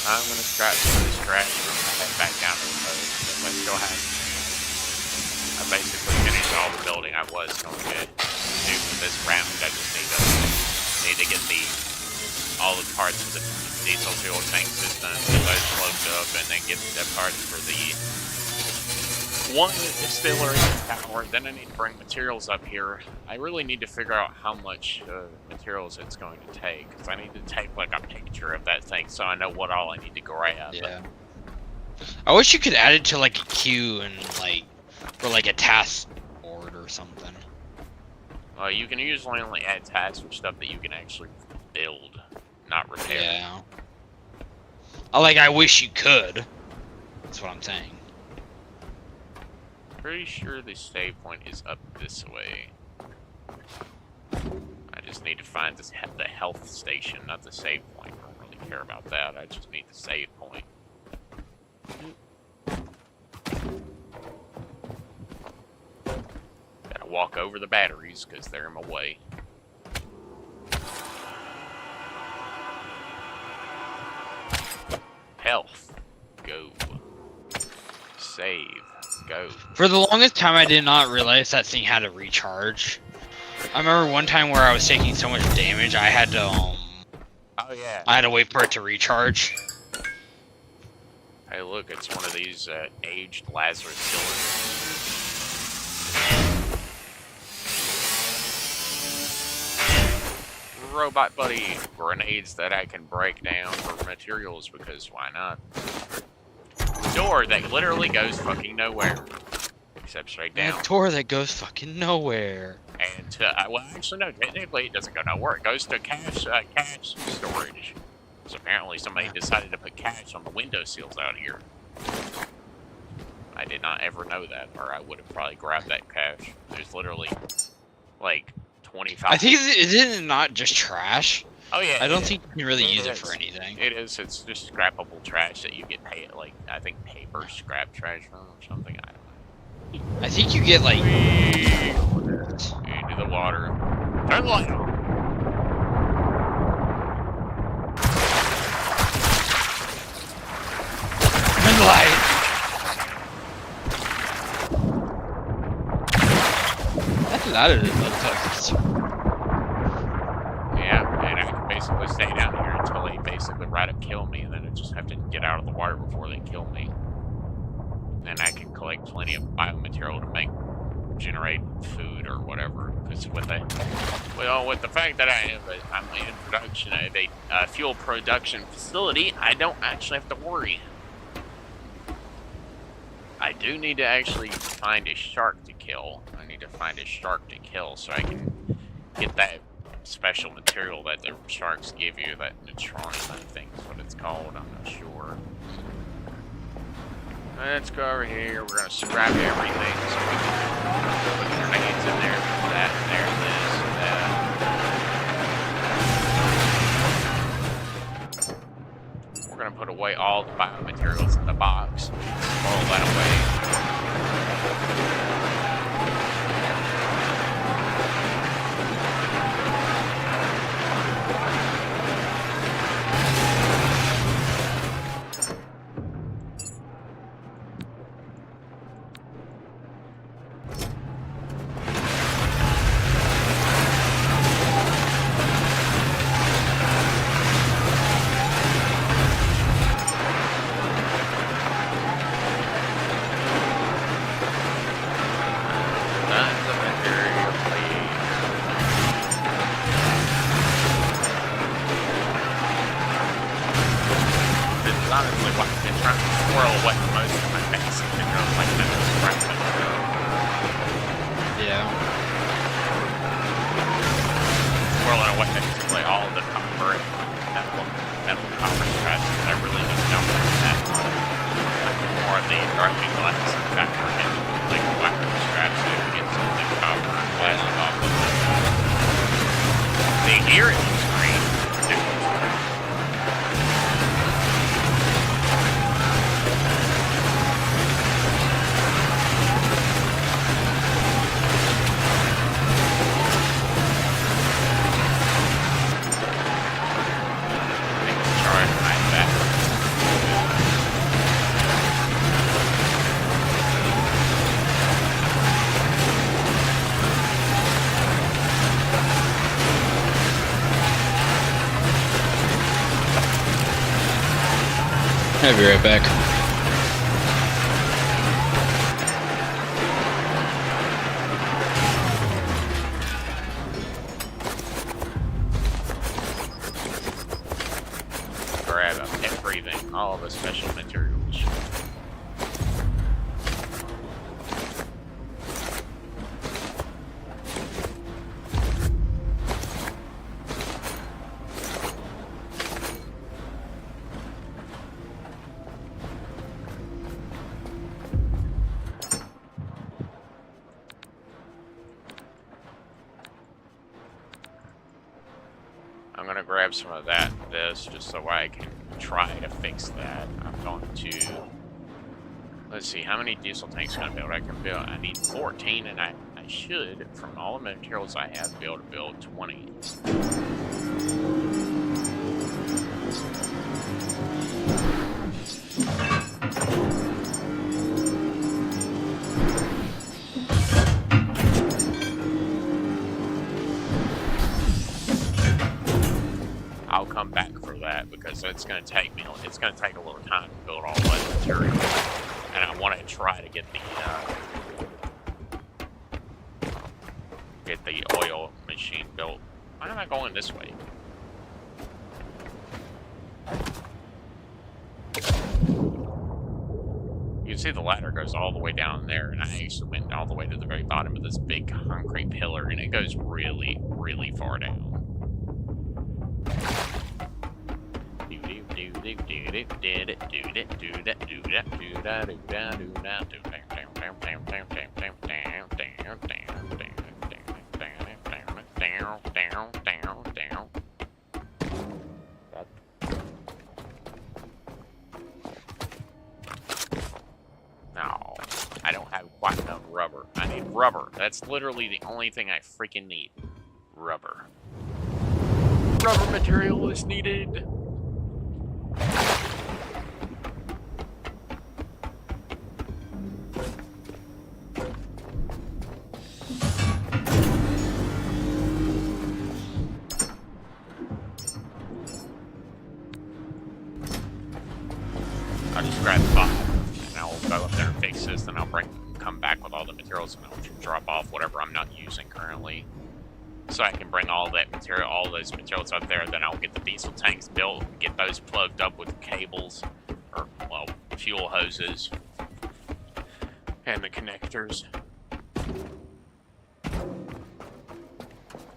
I'm gonna scrap some of this trash and head back down to the boat. I still have. I basically finished all the building I was going to do for this round. I just need to get all the parts of the diesel fuel tank system, get those closed up, and then get the parts for the one distillery power. Then I need to bring materials up here. I really need to figure out how much materials it's going to take, because I need to take like a picture of that thing so I know what all I need to grab. Yeah. I wish you could add it to like a queue and like for like a task board or something. Well, you can usually only add tasks for stuff that you can actually build, not repair. Yeah. I wish you could. That's what I'm saying. Pretty sure the save point is up this way. I just need to find the health station, not the save point. I don't really care about that. I just need the save point. Gotta walk over the batteries because they're in my way. Health. Go. Save. Go. For the longest time, I did not realize that thing had to recharge. I remember one time where I was taking so much damage, I had to Oh yeah. I had to wait for it to recharge. Hey, look, it's one of these aged Lazarus killers. Robot buddy, grenades that I can break down for materials because why not? Door that literally goes fucking nowhere. Except straight down. A door that goes fucking nowhere. And, well, actually, no, technically it doesn't go nowhere. It goes to cash storage. So apparently somebody decided to put cash on the window sills out here. I did not ever know that, or I would have probably grabbed that cash. There's literally, like, 25... I think is it not just trash? Oh, yeah. I don't think you can really use it is. for anything. It is. It's just scrappable trash that you get paid, like, I think paper scrap trash from or something. I don't know. I think you get, like... Into the water. Turn the light on. Turn the light! That's loud as it looks like. Yeah, and I can basically stay down here until they basically right up kill me, and then I just have to get out of the water before they kill me. And I can collect plenty of biomaterial to generate food or whatever. Because with the fact that I'm in production of a fuel production facility, I don't actually have to worry. I do need to actually find a shark to kill. I need to find a shark to kill so I can get that special material that the sharks give you, that neutron, I think is what it's called, I'm not sure. Let's go over here, we're gonna scrap everything so we can put grenades in there, that, and there, this, that. We're gonna put away all the biomaterials in the box, roll that away. honestly what I've been trying to swirl away most of my basic minerals like metal scrap metal. Yeah. Swirling away basically all the copper and metal copper scraps because I really just don't want that much. Like more of the darkening glass and factor in like wire scraps so you can get some of the copper and glass off of it. See, here it looks green. It looks green. I'll be right back. Grab everything, all the special materials. I'm gonna grab some of that, this, just so I can try to fix that. I'm going to, let's see, how many diesel tanks can I build? I can build, I need 14, and I should, from all the materials I have, be able to build 20. I'll come back for that because it's going to take me. It's going to take a little time to build all that material, and I want to try to get the oil machine built. Why am I going this way? You can see the ladder goes all the way down there, and I actually went all the way to the very bottom of this big concrete pillar, and it goes really, really far down. No, I don't have quite enough rubber. I need rubber. That's literally the only thing I freaking need. Rubber. Rubber material is needed. I'll just grab 5, and I'll go up there and fix this, then I'll come back with all the materials, and I'll drop off whatever I'm not using currently. So I can bring all that material, all those materials up there, then I'll get the diesel tanks built, get those plugged up with cables, or, well, fuel hoses, and the connectors.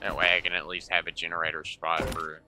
That way I can at least have a generator spot for...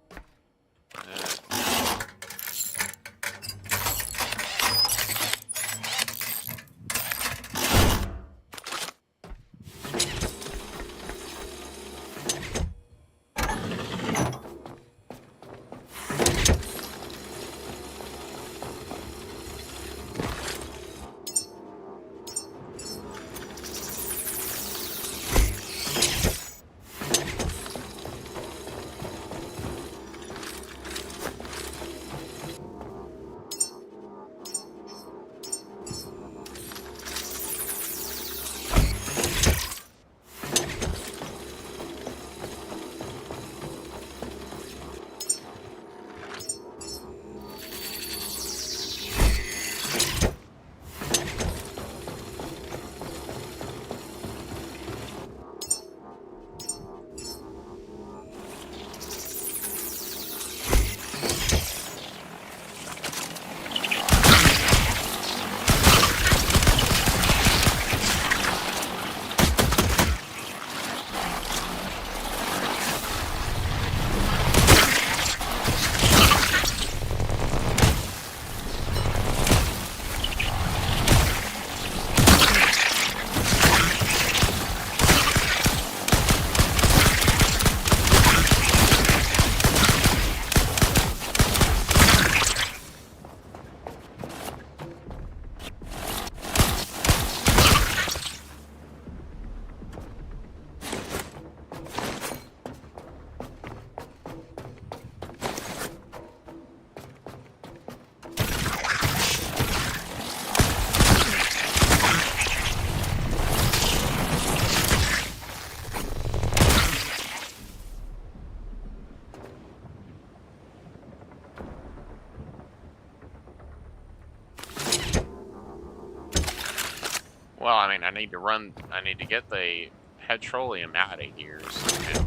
Well, I mean, I need to get the petroleum out of here somehow.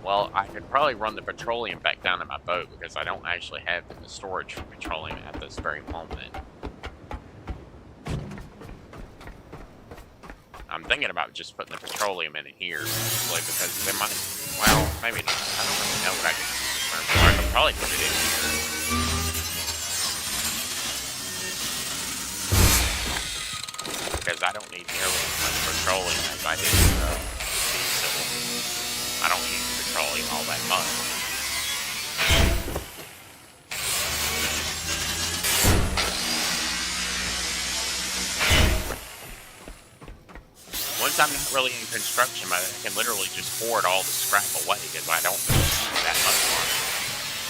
Well, I could probably run the petroleum back down to my boat because I don't actually have the storage for petroleum at this very moment. I'm thinking about just putting the petroleum in here, actually, because they might, well, maybe not. I don't really know what I could use this for. I could probably put it in here. Because I don't need nearly as much petroleum as I did diesel. I don't use petroleum all that much. Once I'm not really in construction mode, I can literally just hoard all the scrap away because I don't use that much on it.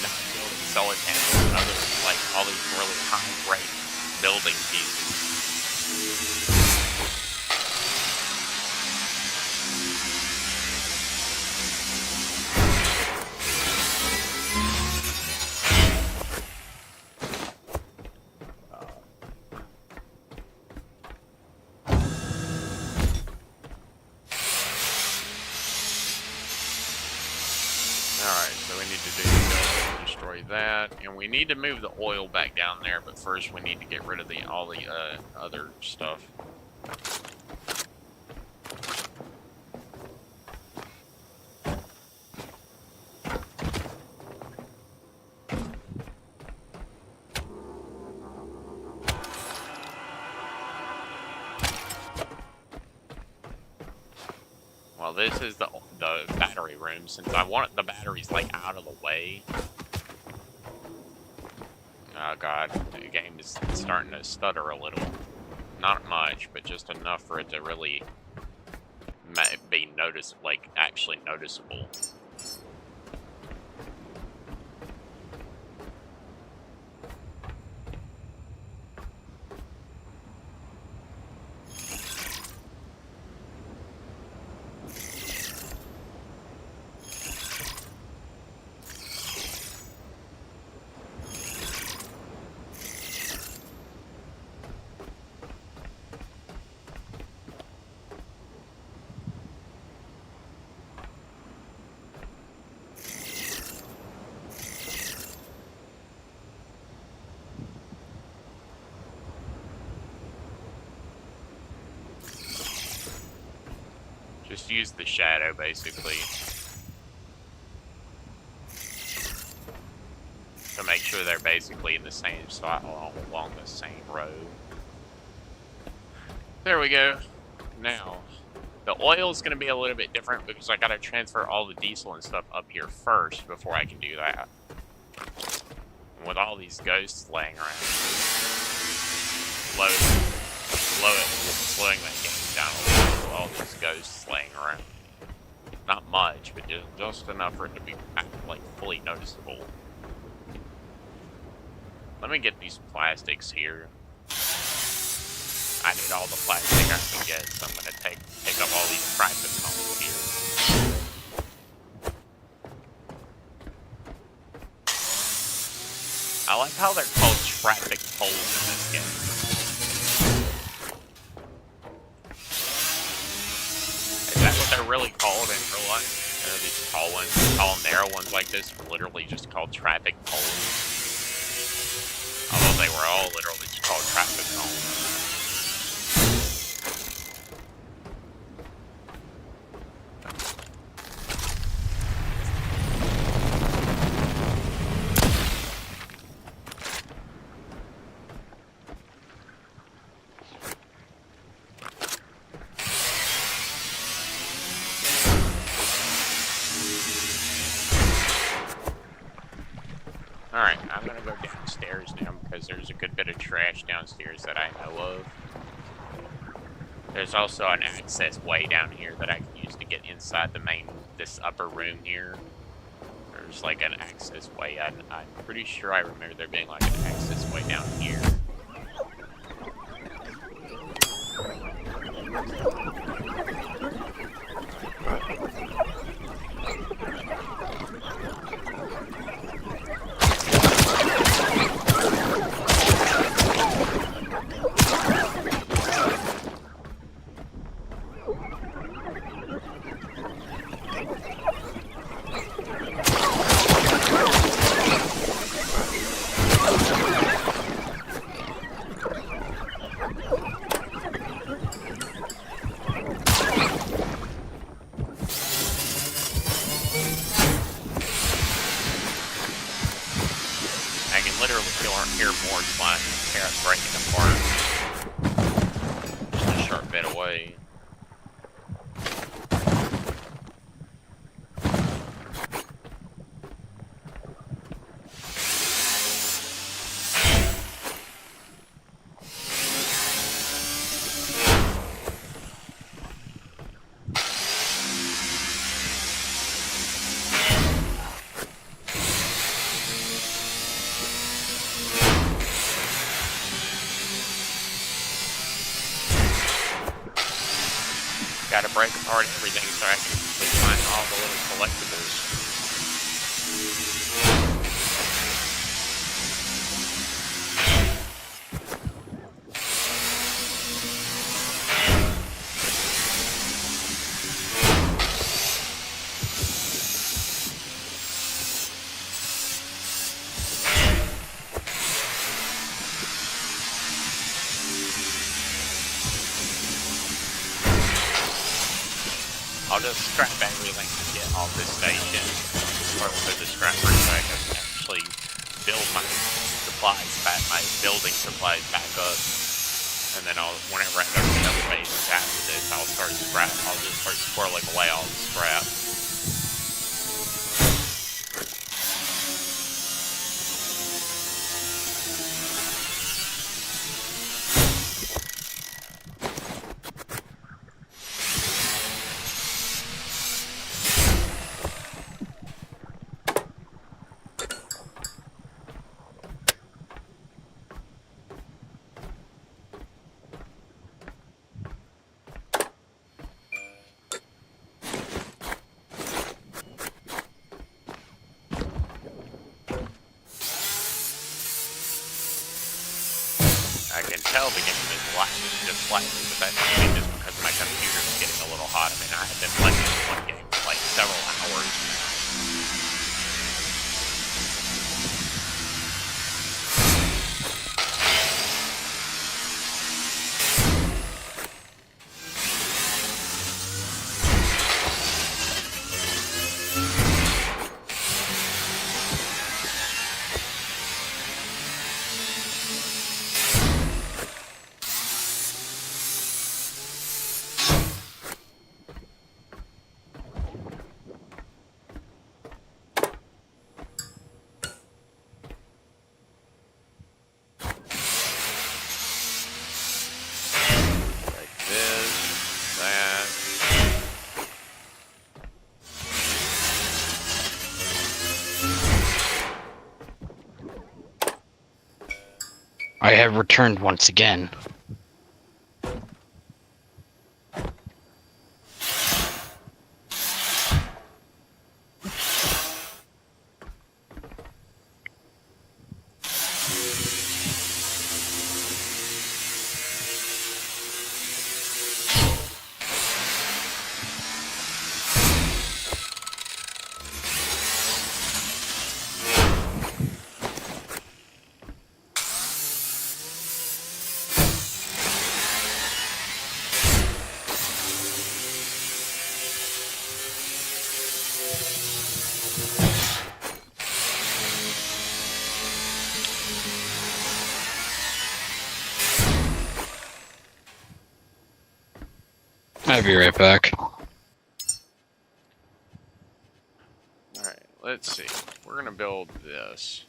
Not building solar panels and other, like, all these really high-grade building pieces. That, and we need to move the oil back down there, but first we need to get rid of all the other stuff. Well, this is the battery room, since I want the batteries like out of the way. Oh god, the game is starting to stutter a little. Not much, but just enough for it to really be actually noticeable. Just use the shadow, basically, to make sure they're basically in the same spot along the same road. There we go. Now, the oil is going to be a little bit different because I got to transfer all the diesel and stuff up here first before I can do that. And with all these ghosts laying around, slowing that game down a little with all these ghosts laying around. Not much, but just enough for it to be like fully noticeable. Let me get these plastics here. I need all the plastic I can get, so I'm gonna take up all these private homes here. I like how they're called traffic poles in this game. Is that what they're really called in real life? You know, these tall ones, tall narrow ones like this are literally just called traffic poles. Although they were all literally just called traffic cones. Alright, I'm gonna go downstairs now because there's a good bit of trash downstairs that I know of. There's also an access way down here that I can use to get inside this upper room here. There's like an access way. I'm pretty sure I remember there being like an access way down here. I can literally hear more slashing carrots breaking apart. Just a short bit away. Gotta break apart everything so I can find all the little collectibles. I'll just scrap everything to get off this station, or put the scrapper so I can actually build my supplies back, my building supplies back up. And then whenever I go to the other bases after this, I'll just start squirreling away all the scrap. I can tell the game is lagging just slightly, but that's maybe just because my computer's getting a little hot. I mean, I have been playing this one game for like several hours. I have returned once again. I'll be right back. Alright, let's see. We're gonna build this.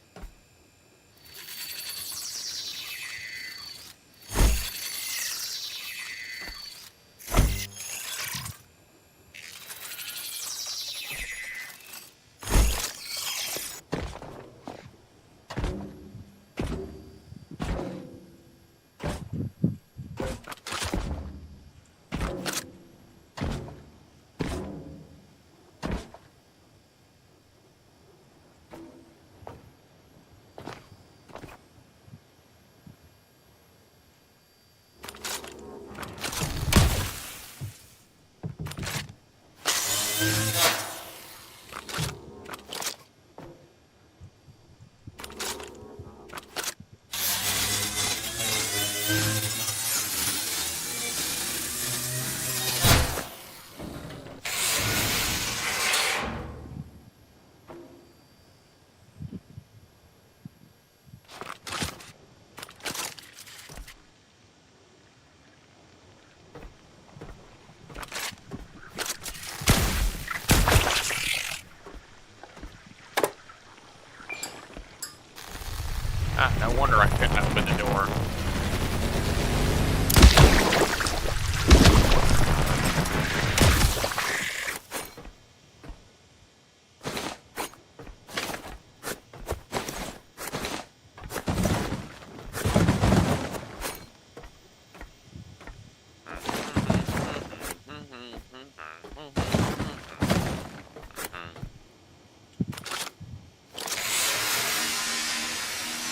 Ah, no wonder I couldn't open the door.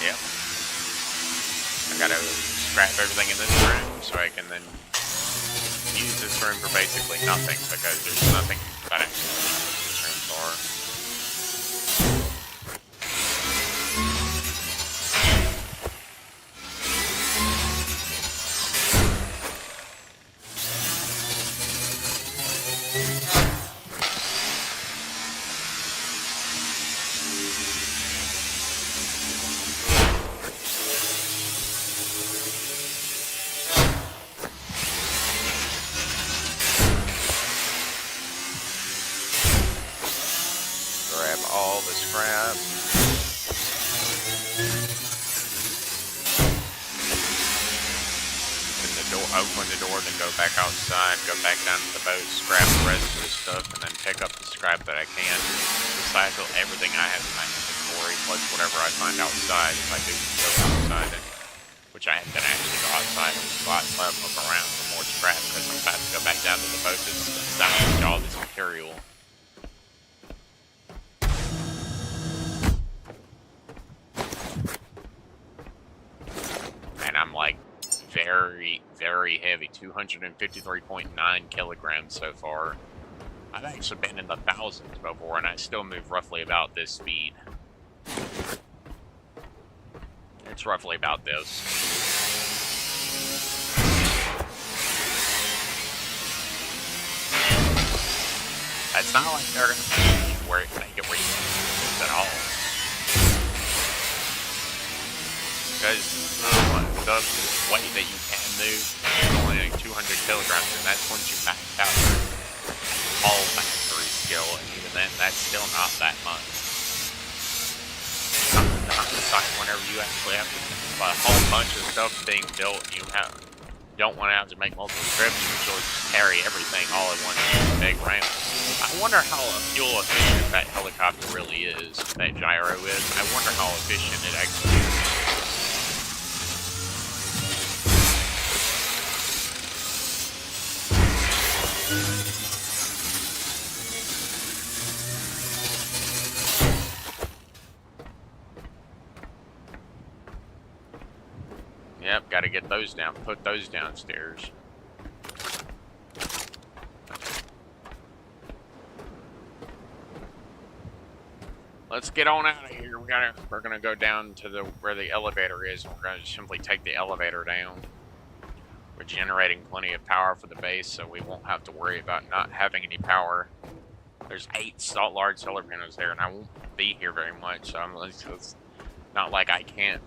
Yep. I gotta scrap everything in this room so I can then use this room for basically nothing because there's nothing that I can use this room for. Grab all the scrap. Open the door, then go back outside, go back down to the boat, scrap the rest of the stuff, and then pick up the scrap that I can. Recycle everything I have in my inventory, plus whatever I find outside if I do go outside, which I am going to actually go outside and look around for more scrap because I'm about to go back down to the boat to salvage all this material. And I'm like very, very heavy, 253.9 kilograms so far. I've actually been in the thousands before, and I still move roughly about this speed. It's roughly about this. It's not like they're going to make it where you can use this at all. Because the weight that you can move is only like 200 kilograms, and that's once you max out all factory skill, and even then, that's still not that much. Not the site whenever you actually have a whole bunch of stuff being built, you don't want to have to make multiple trips, you usually just carry everything all at one big ramp. I wonder how fuel efficient that helicopter really is, that gyro is. I wonder how efficient it actually is. Yep, gotta get those down. Put those downstairs. Let's get on out of here. We're gonna go down to where the elevator is. We're gonna simply take the elevator down. We're generating plenty of power for the base, so we won't have to worry about not having any power. There's 8 large solar panels there, and I won't be here very much, so it's not like I can't.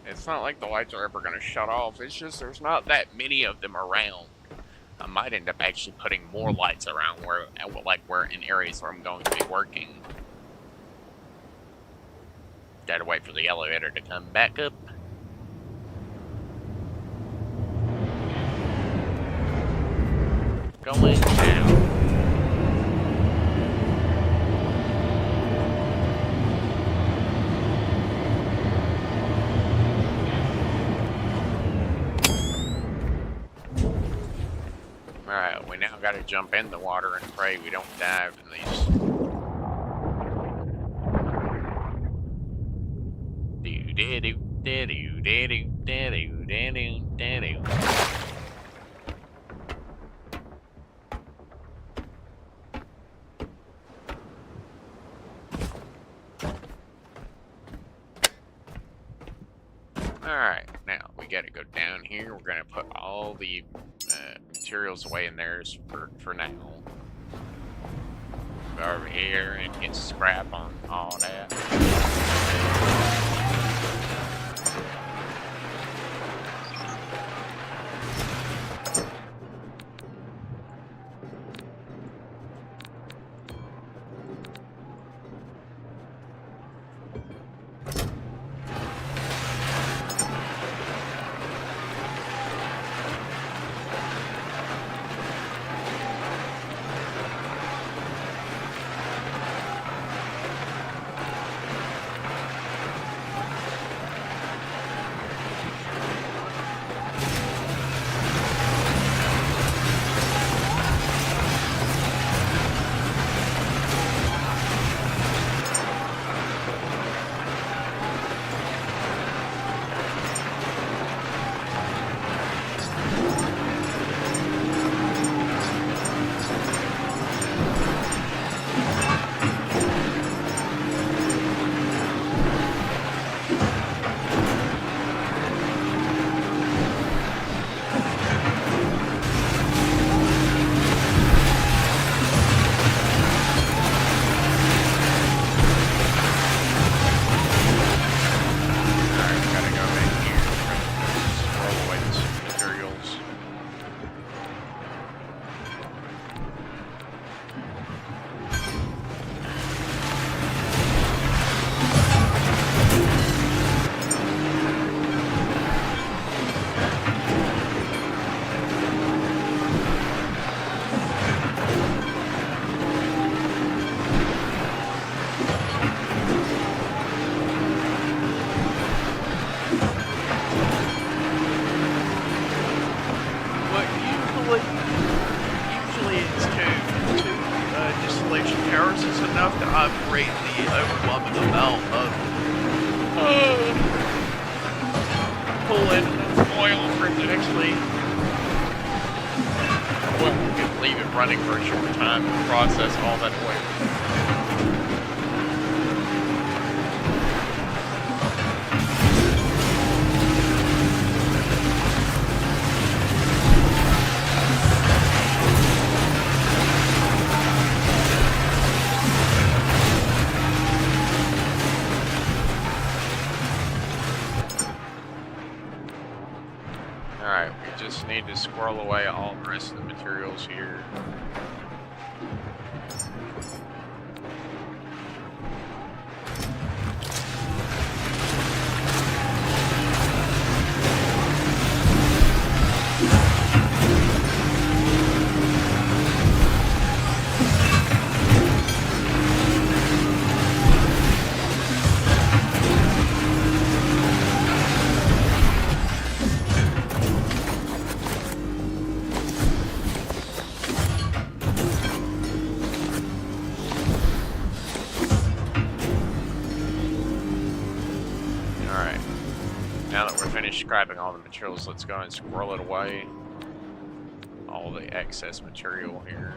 It's not like the lights are ever going to shut off. It's just there's not that many of them around. I might end up actually putting more lights around where in areas where I'm going to be working. Gotta wait for the elevator to come back up. Going down. Alright, we now gotta jump in the water and pray we don't dive in these. Alright, now we gotta go down here. We're gonna put all the materials away in there for now. Go over here and get scrap on all that. pull in enough oil for it to actually, well, we could leave it running for a short time and process all that oil. Alright, we just need to squirrel away all the rest of the materials here. Alright, now that we're finished scrapping all the materials, let's go and squirrel it away. All the excess material here.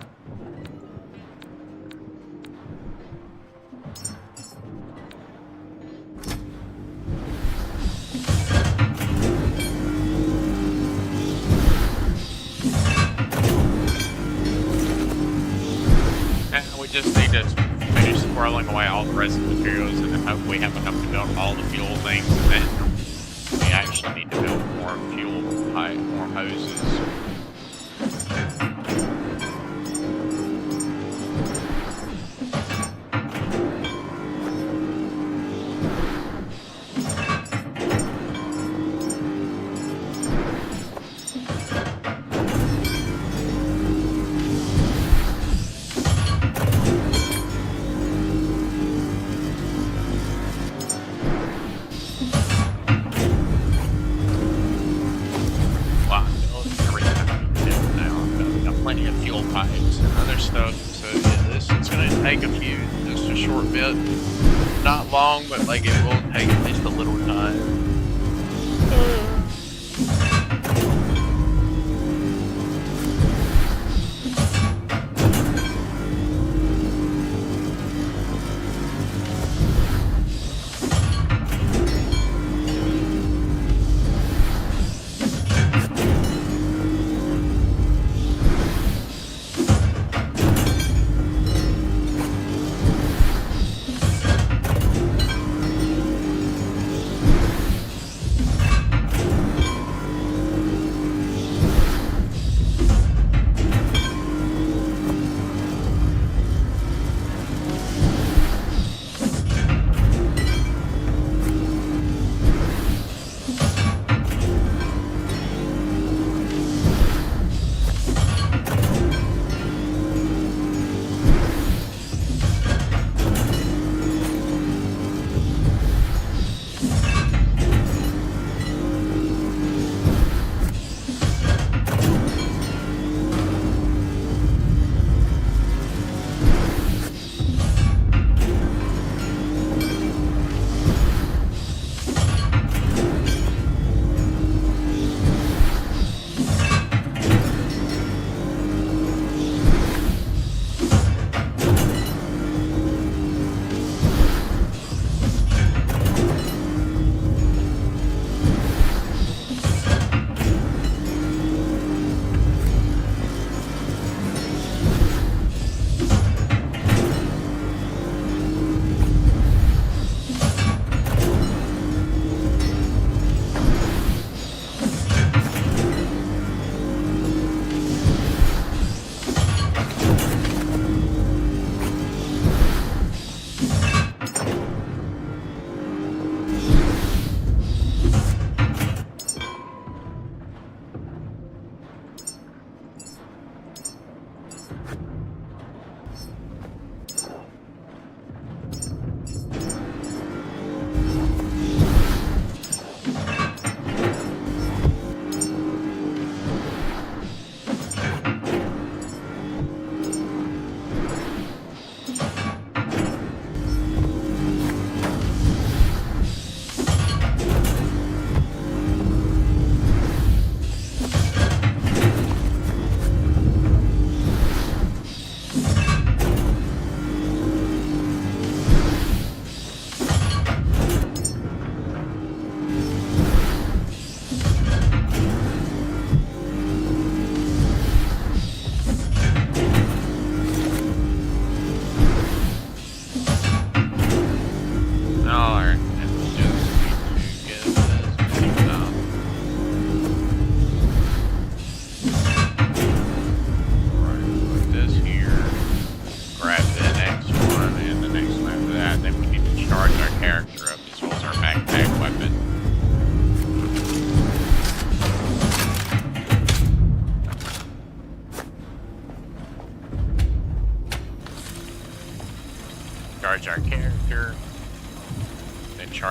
And we just need to finish squirreling away all the rest of the materials and then hope we have enough to build all the fuel things, and then we actually need to build more fuel pipe, more hoses. Wow, everything now. I've got plenty of fuel pipes and other stuff, so yeah, this is going to take a few, just a short bit. Not long, but like it will take at least a little time.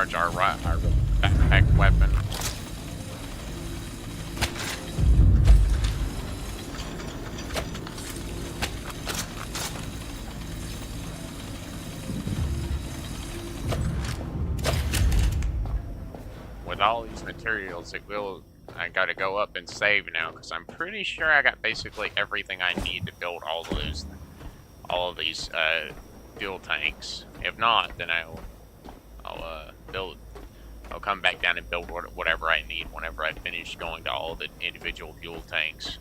recharge our backpack weapon. With all these materials, I gotta go up and save now, because I'm pretty sure I got basically everything I need to build all of these fuel tanks. If not, then I'll come back down and build whatever I need whenever I finish going to all the individual fuel tanks.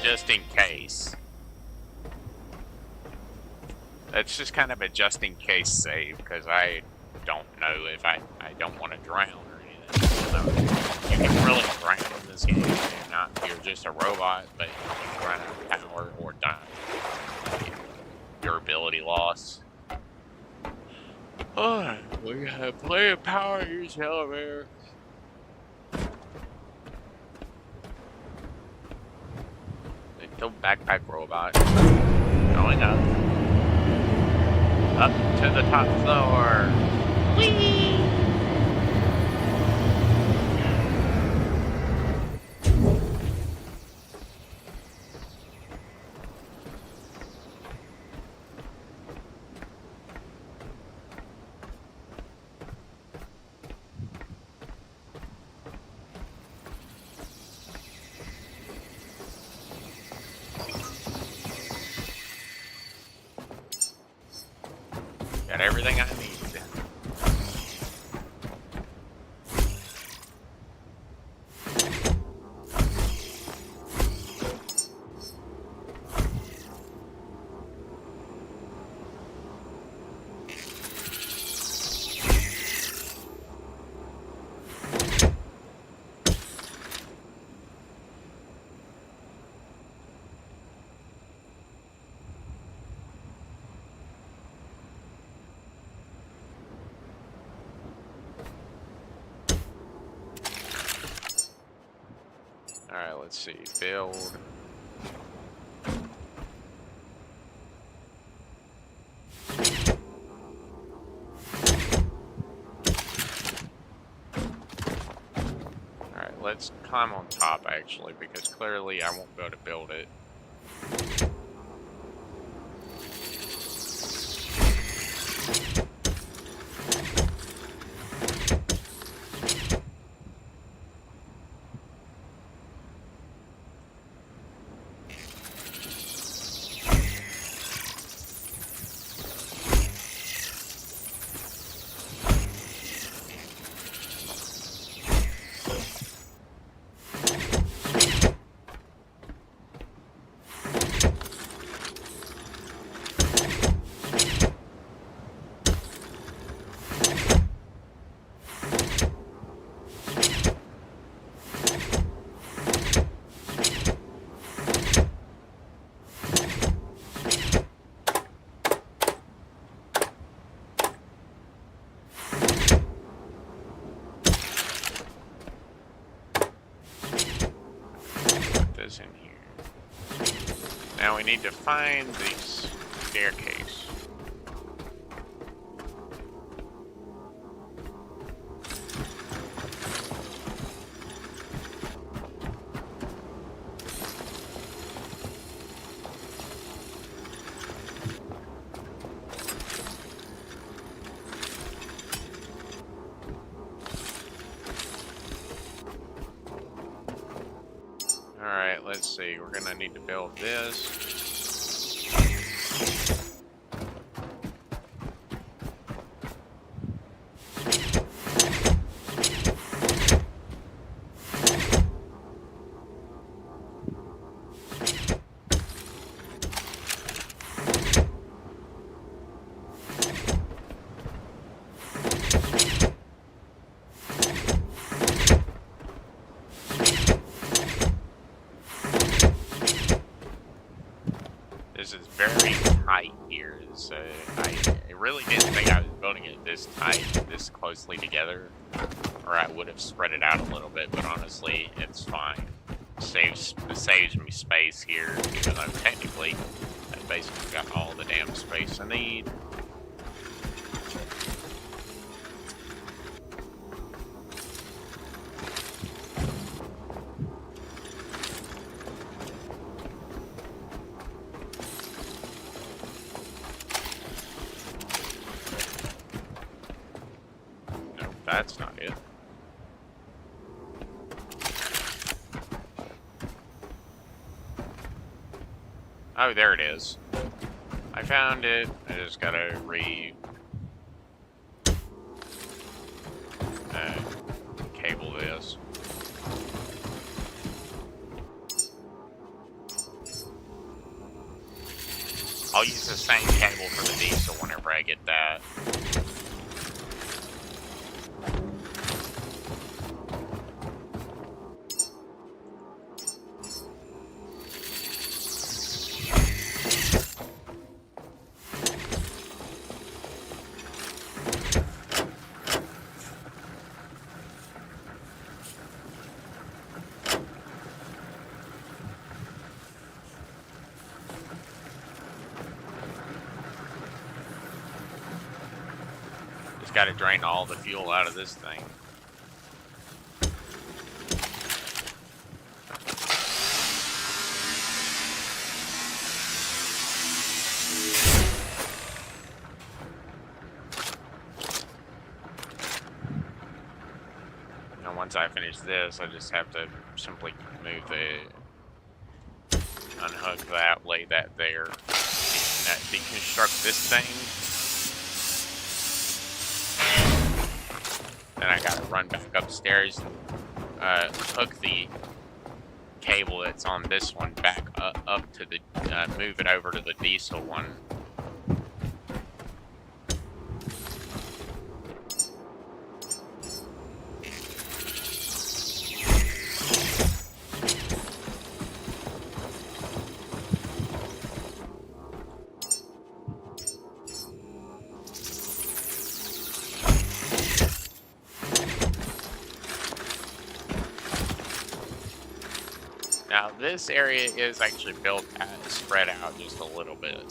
Just in case. That's just kind of a just in case save, because I don't know if I don't want to drown or anything. So you can really drown in this game. You're just a robot, but you can run out of power or die. Durability loss. Oh, we have plenty of power in these elevators. Little backpack robot. Going up. Up to the top floor. Whee! Got everything I need. Alright, let's see. Build. Alright, let's climb on top actually, because clearly I won't be able to build it. In here. Now we need to find the staircase. Alright, let's see. We're gonna need to build this. This is very tight here, so I really didn't think I was building it this tight, this closely together, or I would have spread it out a little bit, but honestly, it's fine. saves me space here, even though technically I basically got all the damn space I need. Nope, that's not it. Oh, there it is. I found it. I just gotta cable this. I'll use the same cable for the diesel whenever I get that. Got to drain all the fuel out of this thing. And once I finish this, I just have to simply move unhook that, lay that there, deconstruct this thing. Then I gotta run back upstairs and hook the cable that's on this one back up to the, move it over to the diesel one. Now this area is actually built spread out just a little bit.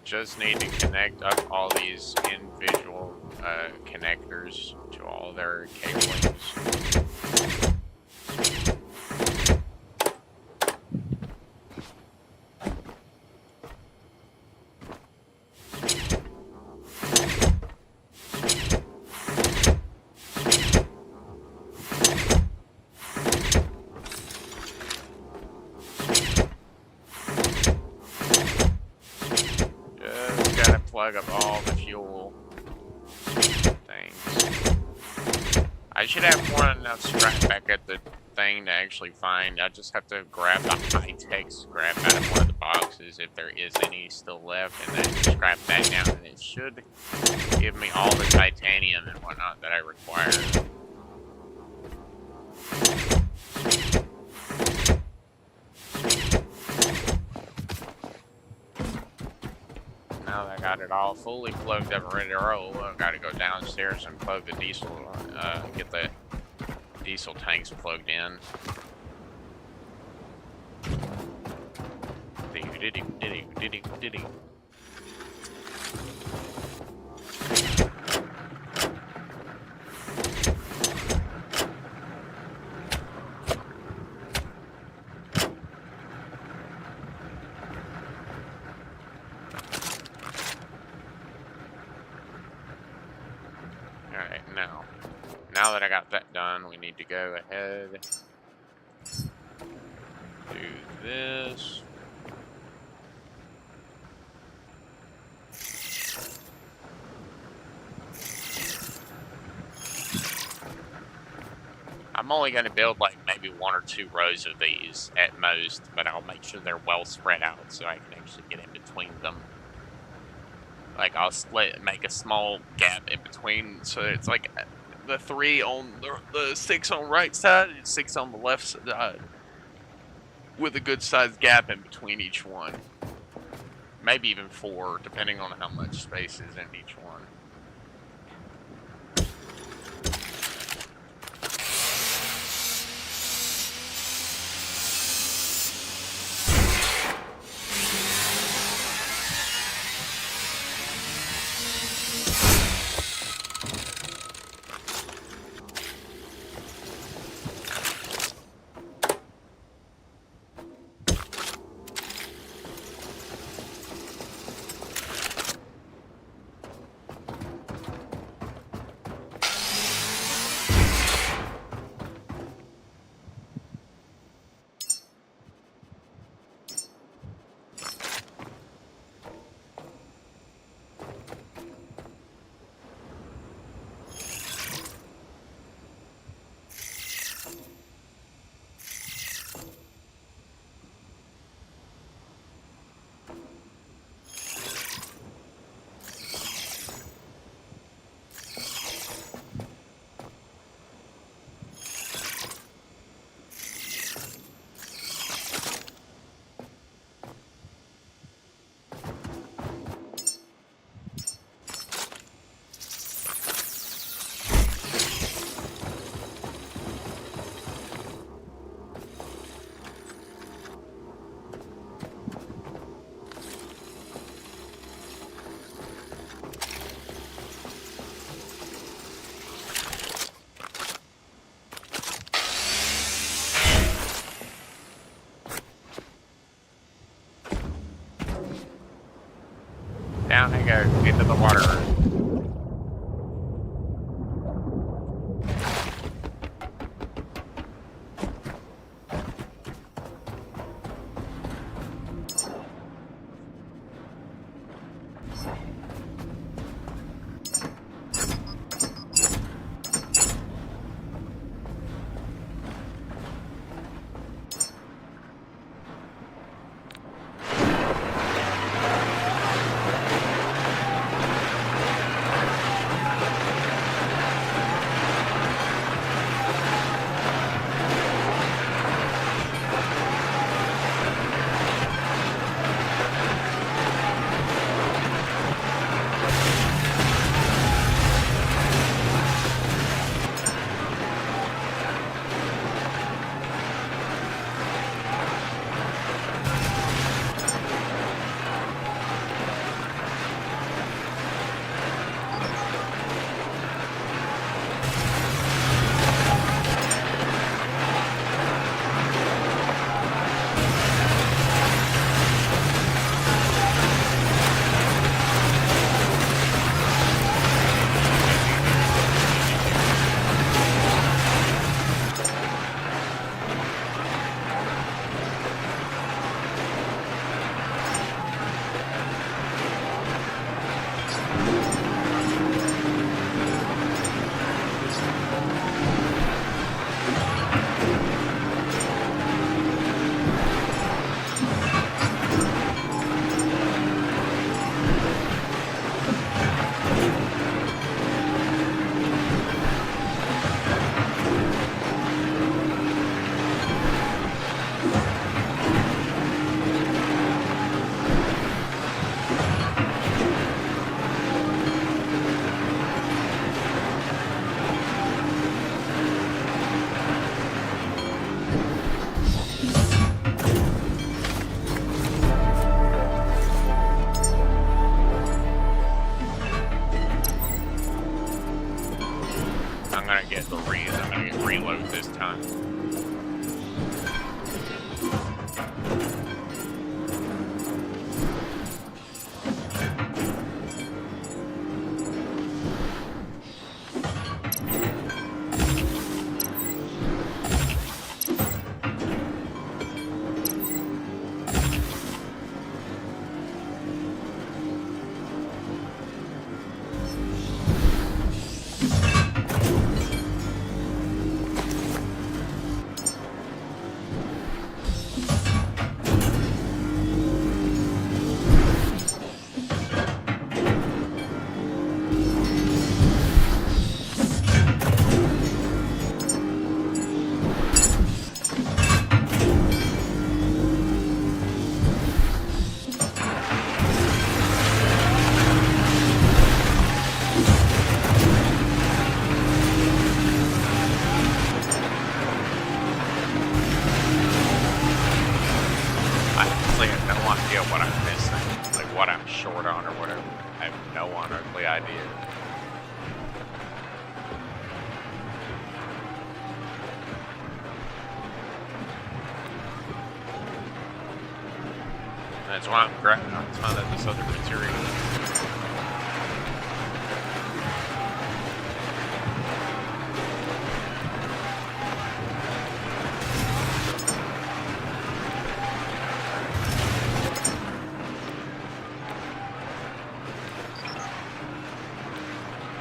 Just need to connect up all these individual connectors to all their cablings. Plug up all the fuel things. I should have more than enough scrap back at the thing to actually find. I just have to grab the high-tech scrap out of one of the boxes if there is any still left, and then scrap that down, and it should give me all the titanium and whatnot that I require. Now that I got it all fully plugged up and ready to roll, I've got to go downstairs and plug the diesel, get the diesel tanks plugged in. Diddy. Alright, now that I got that done, we need to go ahead this. I'm only going to build like maybe 1 or 2 rows of these at most, but I'll make sure they're well spread out so I can actually get in between them. Like I'll make a small gap in between, so it's like the 3 on the 6 on right side and 6 on the left side, with a good sized gap in between each one. Maybe even 4, depending on how much space is in each one. Down they go, into the water. I'm gonna get reload this time. on or whatever. I have no unearthly idea. That's why I'm grabbing a ton of this other material.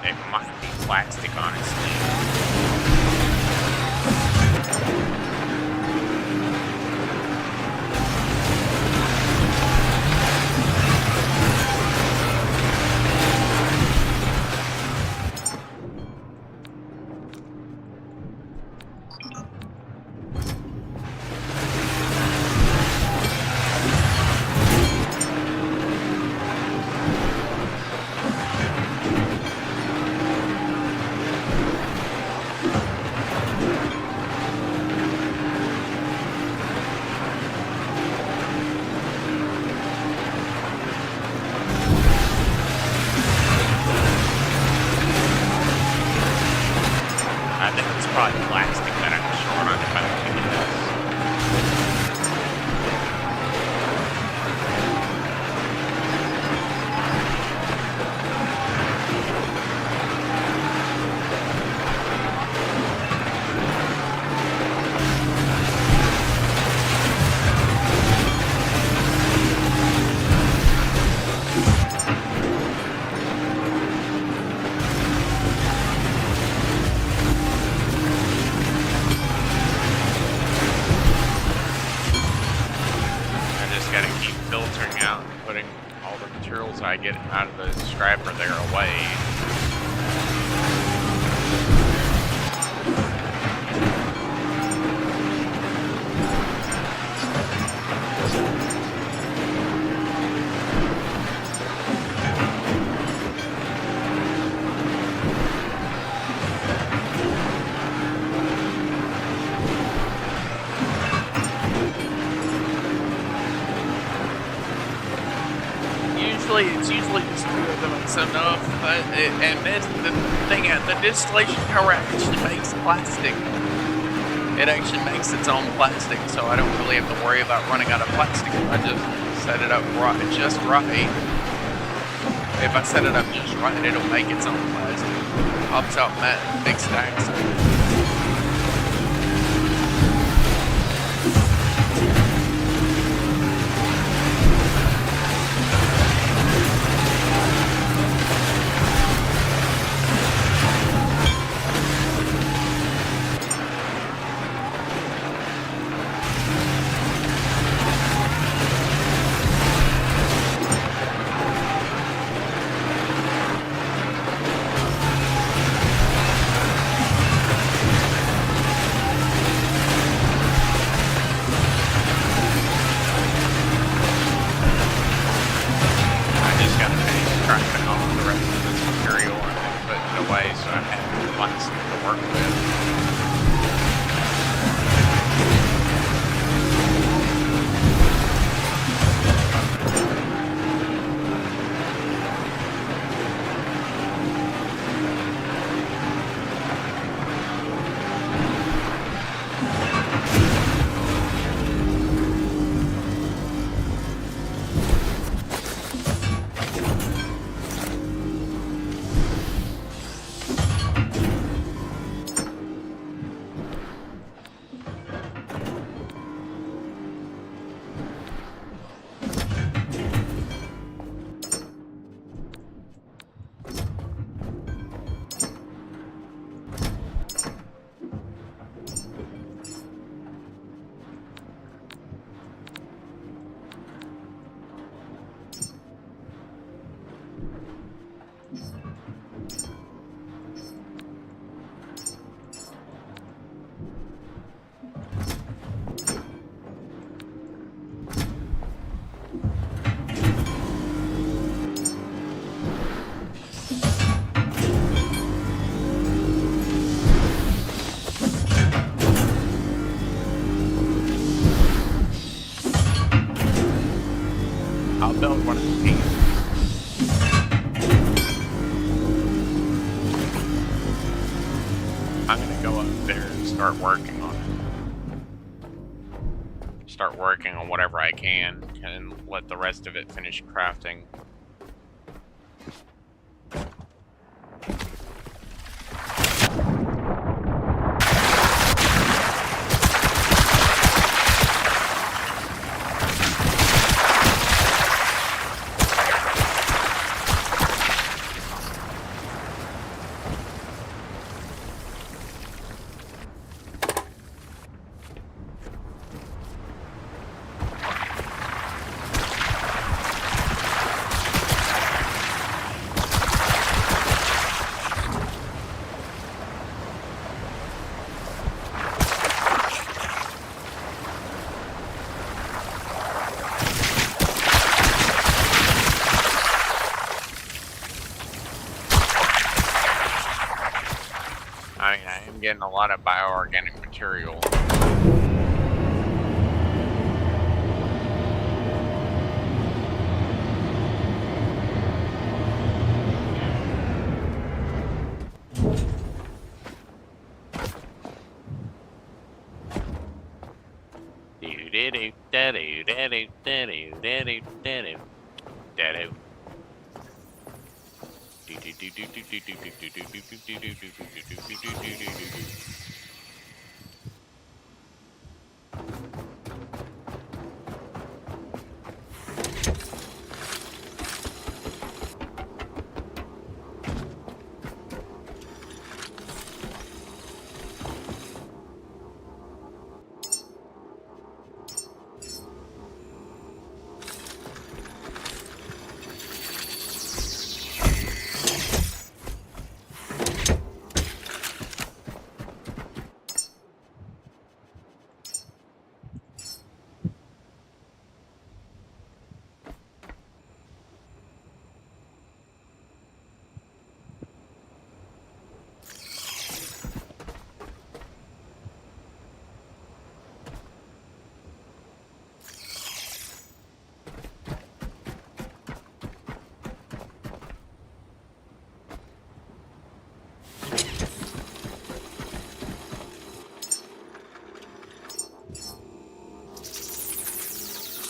It might be plastic, honestly. I think it's probably plastic that I'm short on if I don't think it is. I just gotta keep filtering out and putting all the materials I get out of the scrapper there away. It's usually just two of them. It's enough. And this, the thing, the distillation tower actually makes plastic. It actually makes its own plastic, so I don't really have to worry about running out of plastic if I just set it up just right. If I set it up just right, it'll make its own plastic. Pops out big stacks. start working on it. Start working on whatever I can and let the rest of it finish crafting. I mean, I am getting a lot of bioorganic material.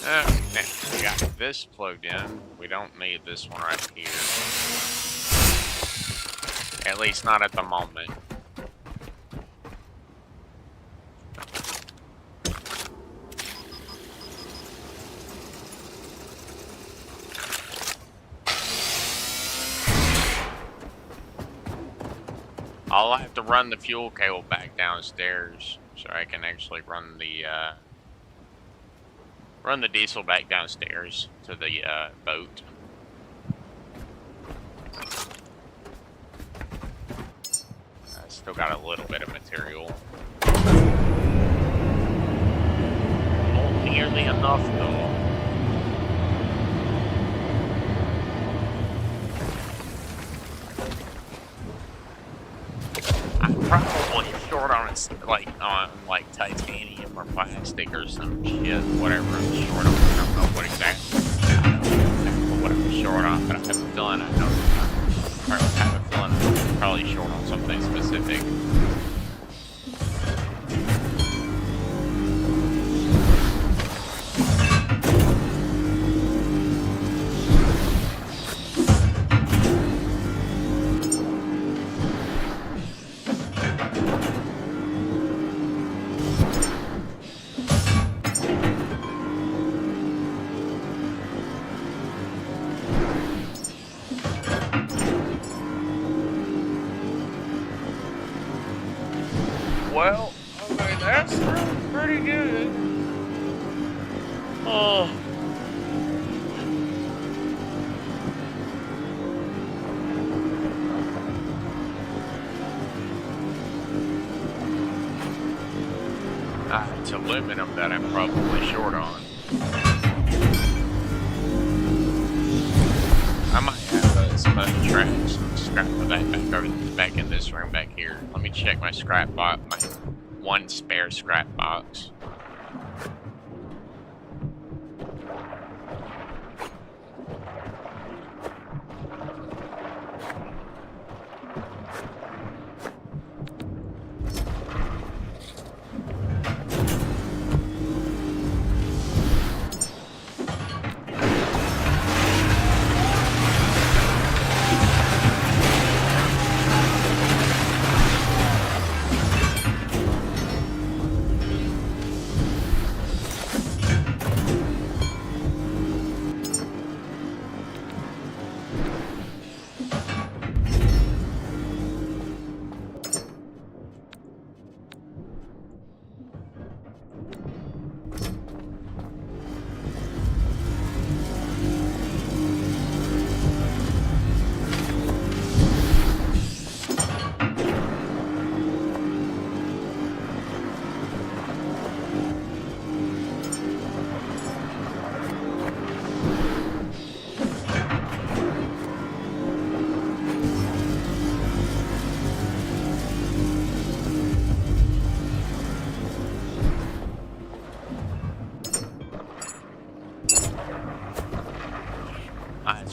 Now we got this plugged in. We don't need this one right here. At least not at the moment. I'll have to run the fuel cable back downstairs so I can actually run the diesel back downstairs to the boat. I still got a little bit of material. Not nearly enough though. I'm probably short on like titanium or plastic or some shit, whatever I'm short on. I don't know what exactly what I'm short on, but I have a feeling I know. I have a feeling I'm probably short on something specific. Well, okay, that's pretty good. Oh. It's aluminum that I'm probably short on. I might have some other trash, some scrap of that back in this room back here. Let me check my scrap box, my one spare scrap box.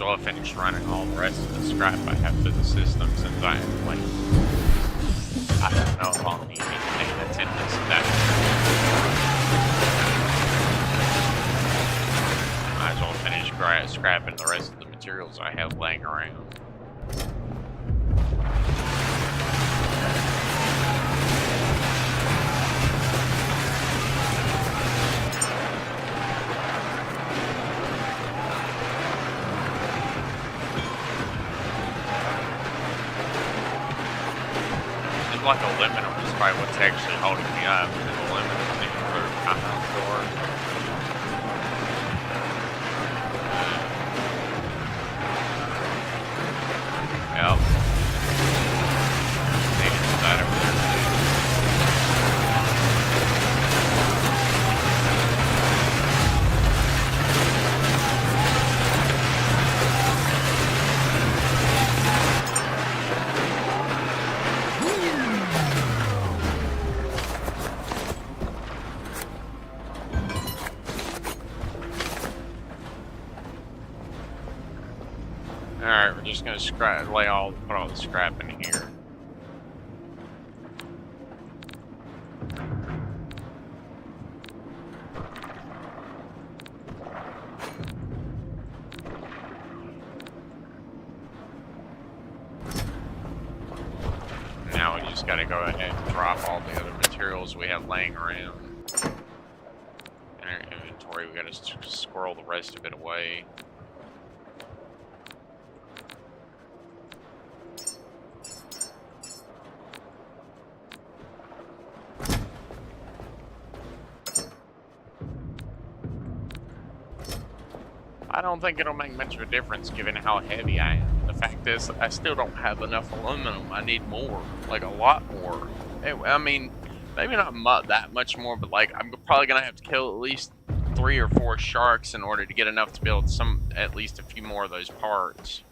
well finish running all the rest of the scrap I have to the system since I like I don't know if I'll need anything that's in this stack. Might as well finish scrapping the rest of the materials I have laying around. Like aluminum is probably what's actually holding me up. The aluminum thing for compound door. Yep. Maybe it's that over there too. Alright, we're just gonna put all the scrap in here. Now we just gotta go ahead and drop all the other materials we have laying around in our inventory. We gotta squirrel the rest of it away. I don't think it'll make much of a difference given how heavy I am. The fact is, I still don't have enough aluminum. I need more, like a lot more. I mean, maybe not that much more, but like I'm probably gonna have to kill at least 3 or 4 sharks in order to get enough to build at least a few more of those parts.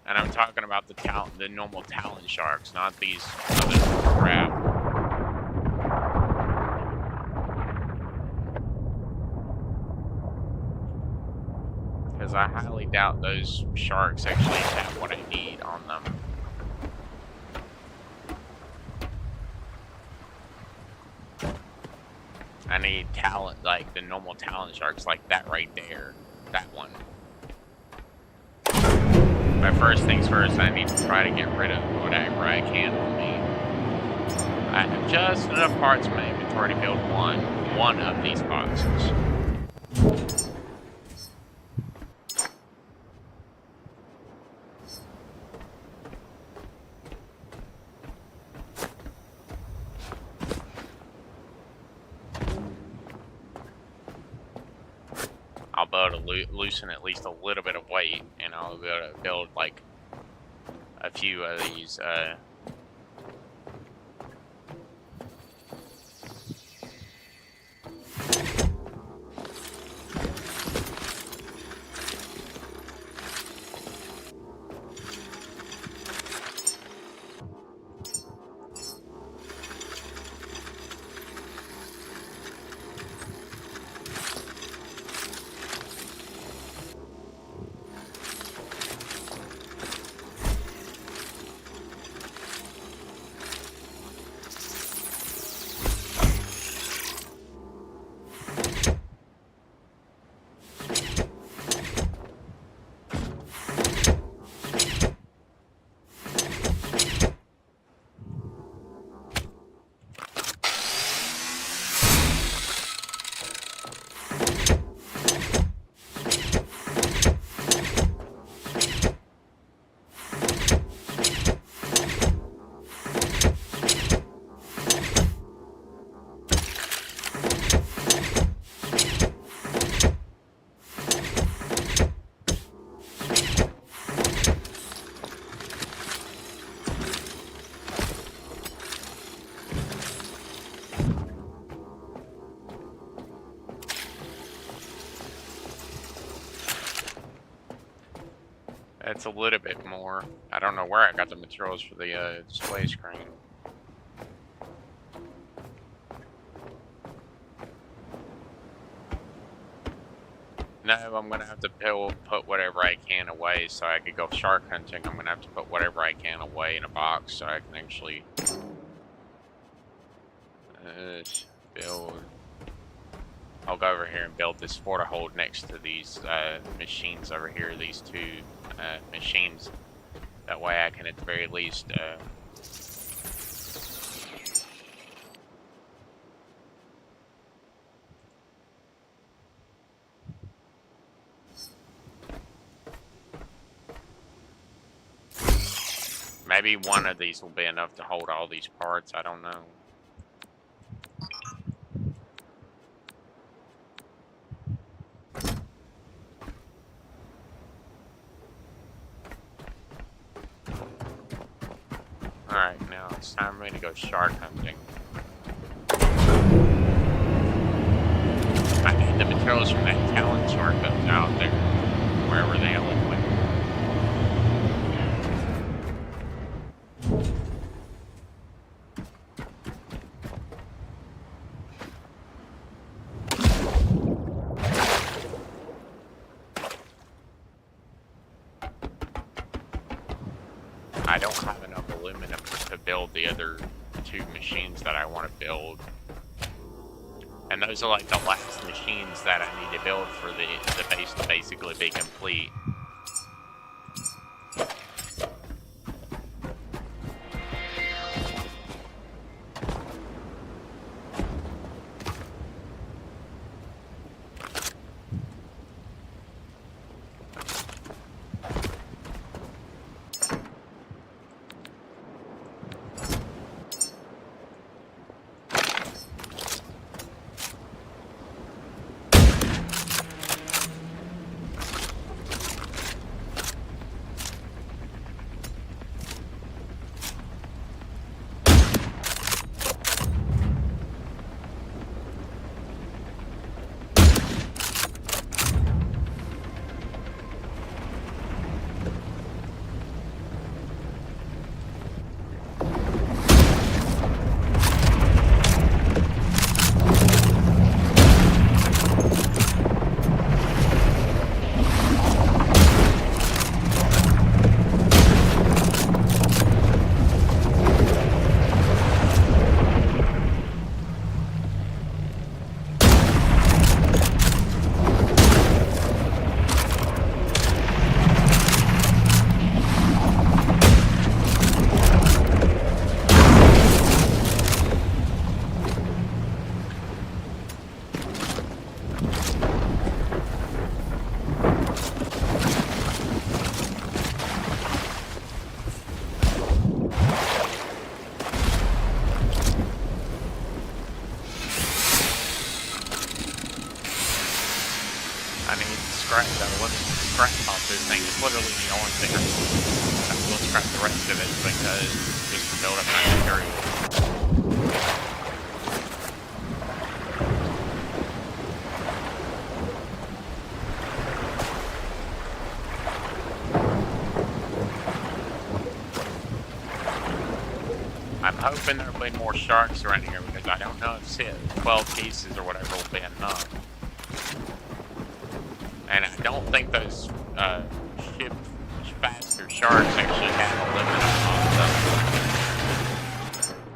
And I'm talking about the normal talon sharks, not these other crap. Because I highly doubt those sharks actually have what I need on them. I need talent, like the normal talent sharks, like that right there. That one. But first things first, I need to try to get rid of whatever I can on me. I have just enough parts in my inventory to build one of these boxes. I'll be able to loosen at least a little bit of weight, and I'll be able to build like a few of these It's a little bit more. I don't know where I got the materials for the display screen. No, I'm gonna have to put whatever I can away so I could go shark hunting. I'm gonna have to put whatever I can away in a box so I can actually build. I'll go over here and build this forta hold next to these machines over here. These two machines. That way I can at the very least. Maybe one of these will be enough to hold all these parts. I don't know. Alright, now it's time for me to go shark hunting. I need the materials from that talon shark that's out there, wherever they all went. I don't have enough aluminum to build the other two machines that I want to build. And those are like the last machines that I need to build for the base to basically be complete. Thing is literally the only thing I will scrap the rest of it because just to build up my materials. I'm hoping there'll be more sharks around here because I don't know if 12 pieces or whatever will be enough. And I don't think those faster sharks actually have a limit on them.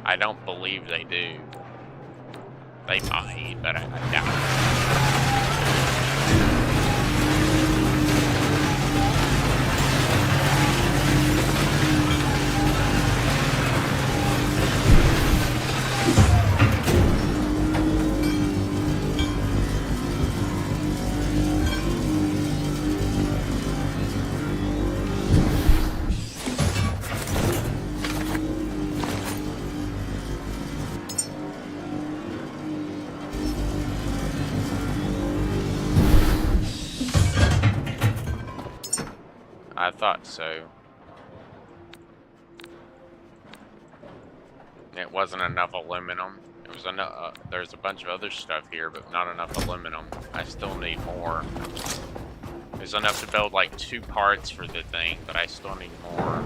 I don't believe they do. They might, but I doubt it. I thought so. It wasn't enough aluminum. It was enough. There's a bunch of other stuff here, but not enough aluminum. I still need more. There's enough to build like 2 parts for the thing, but I still need more.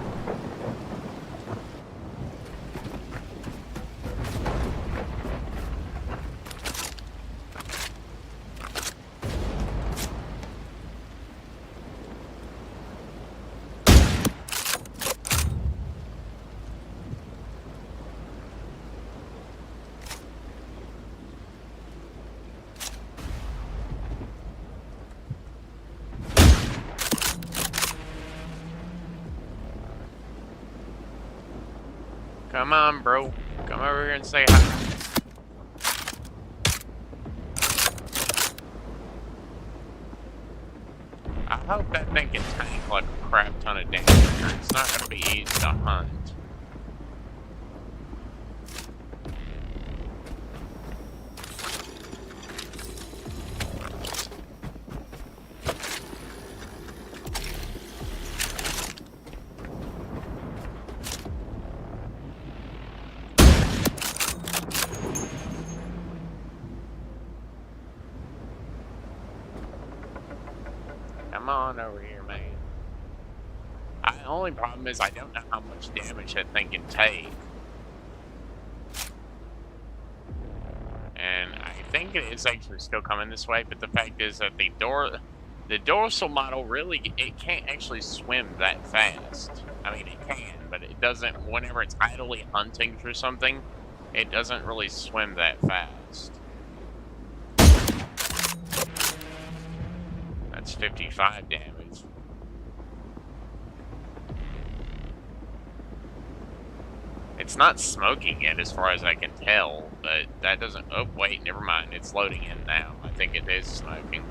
Come on, bro. Come over here and say hi. I hope that thing can tank like a crap ton of damage, or it's not gonna be easy to hunt. Come on over here, man. The only problem is I don't know how much damage that thing can take. And I think it is actually still coming this way, but the fact is that the dorsal model really, it can't actually swim that fast. I mean, it can, but it doesn't, whenever it's idly hunting for something, it doesn't really swim that fast. That's 55 damage. It's not smoking yet as far as I can tell, but that doesn't... Oh, wait, never mind. It's loading in now. I think it is smoking.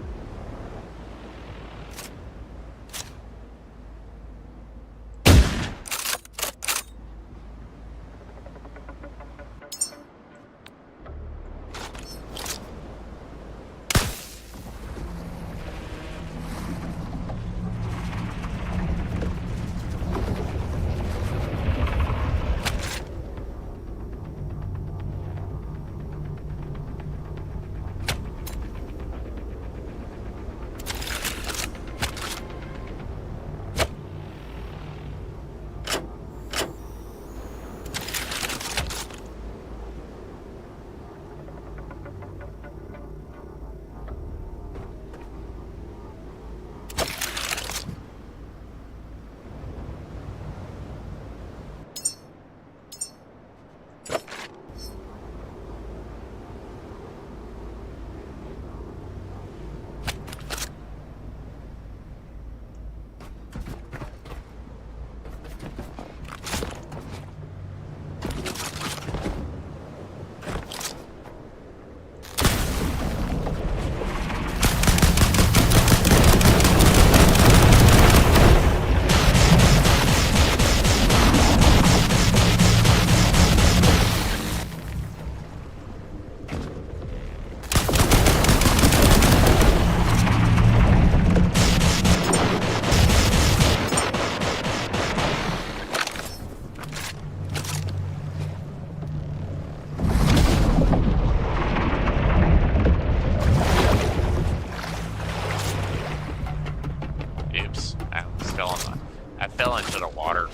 I fell into the water.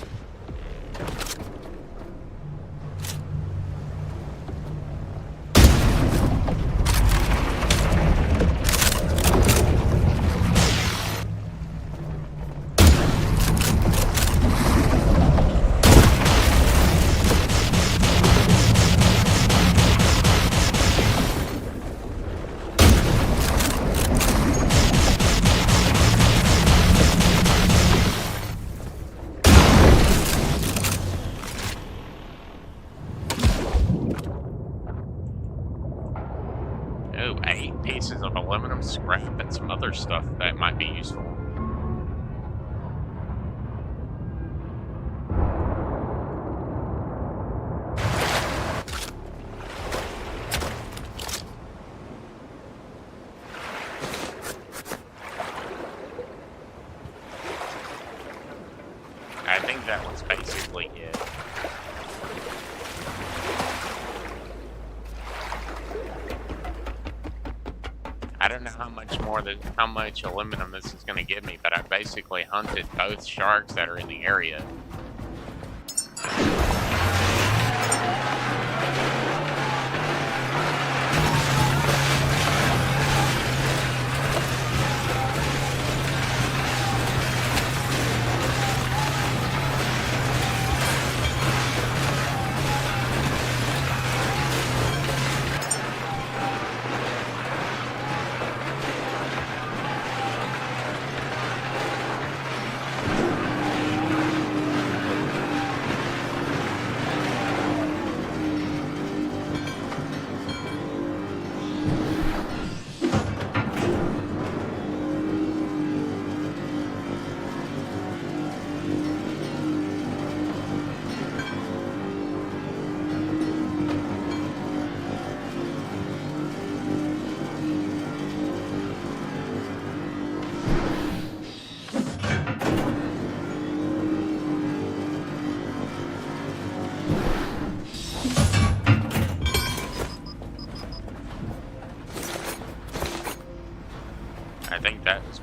Oh, 8 pieces of aluminum scrap and some other stuff that might be useful. I think that was basically it. I don't know how much aluminum this is going to give me, but I basically hunted both sharks that are in the area.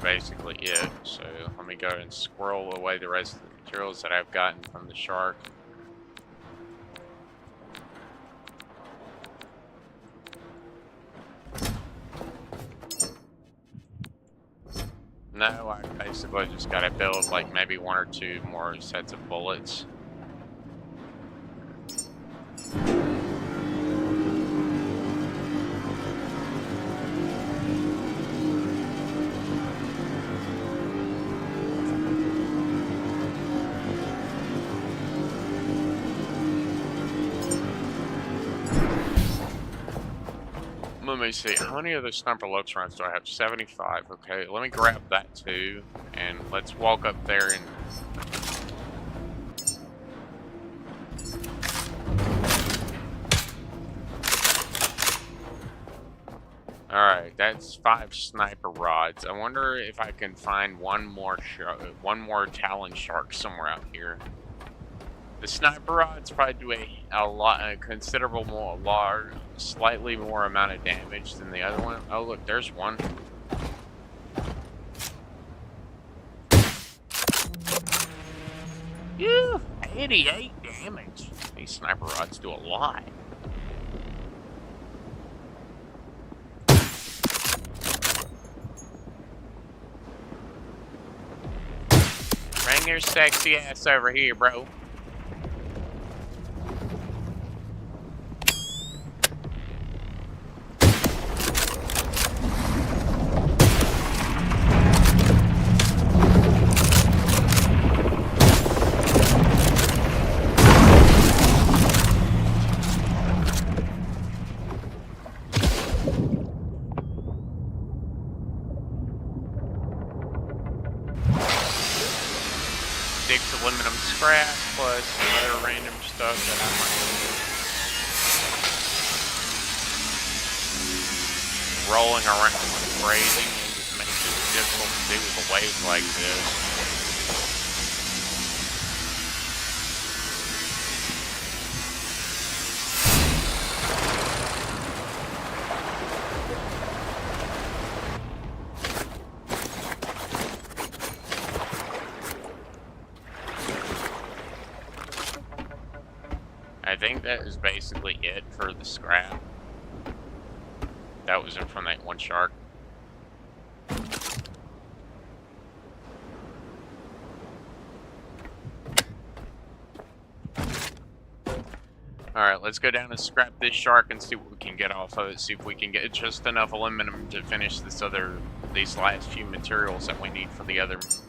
basically it. So let me go and squirrel away the rest of the materials that I've gotten from the shark. No, I basically just gotta build like maybe 1 or 2 more sets of bullets. Let me see, how many of those sniper looks rounds do I have? 75, okay, let me grab that too, and let's walk up there and... Alright, that's 5 sniper rods. I wonder if I can find one more talon shark somewhere out here. The sniper rods probably do a considerable more large, slightly more amount of damage than the other one. Oh look, there's one. Ew, 88 damage. These sniper rods do a lot. Bring your sexy ass over here, bro. Aluminum scrap plus some other random stuff that I might need. Rolling around and grazing just makes it difficult to do with a wave like this. I think that is basically it for the scrap. That was in from that one shark. Alright, let's go down and scrap this shark and see what we can get off of it. See if we can get just enough aluminum to finish these last few materials that we need for the other machines.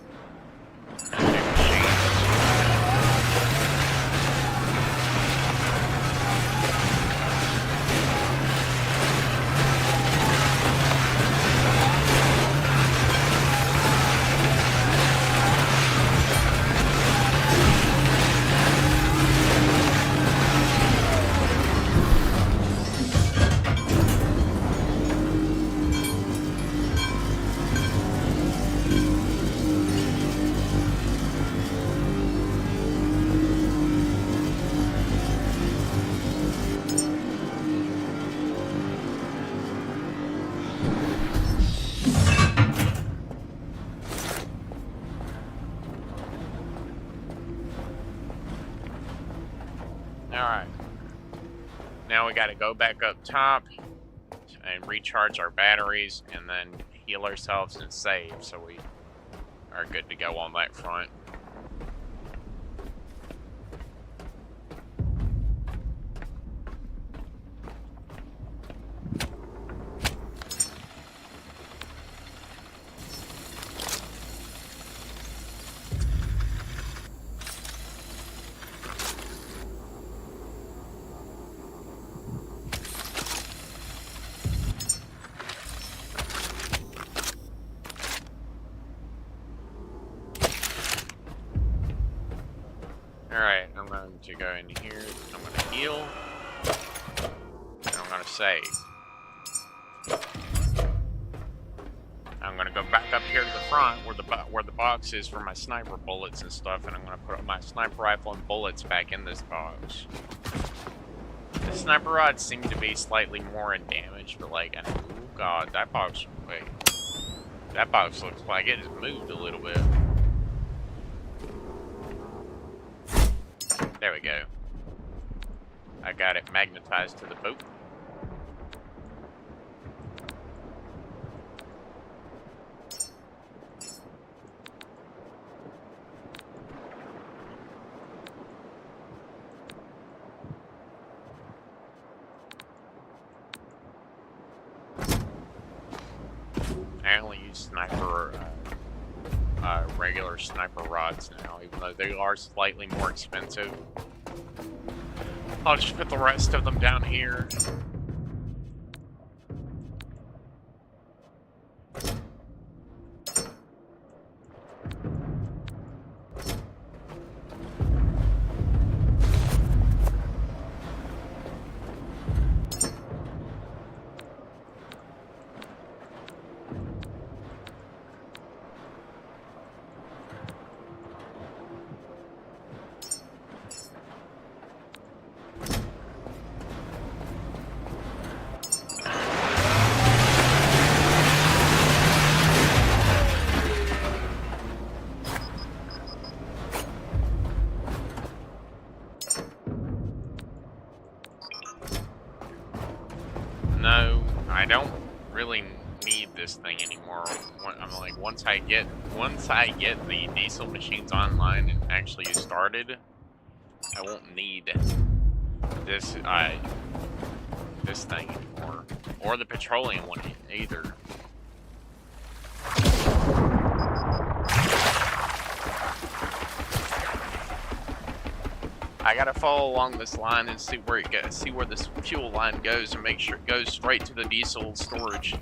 Alright. Now we gotta go back up top and recharge our batteries and then heal ourselves and save, so we are good to go on that front. Alright, I'm going to go in here, I'm going to heal, and I'm going to save. I'm going to go back up here to the front where the box is for my sniper bullets and stuff, and I'm going to put my sniper rifle and bullets back in this box. The sniper rods seem to be slightly more in damage, but like, oh god, that box, wait. That box looks like it has moved a little bit. There we go. I got it magnetized to the boat. I only use regular sniper rods now, even though they are slightly more expensive. I'll just put the rest of them down here. No, I don't really need this thing anymore. I'm like, once I get the diesel machines online and actually started, I won't need this this thing anymore, or the petroleum one either. I gotta follow along this line and see where it goes, see where this fuel line goes, and make sure it goes straight to the diesel storage.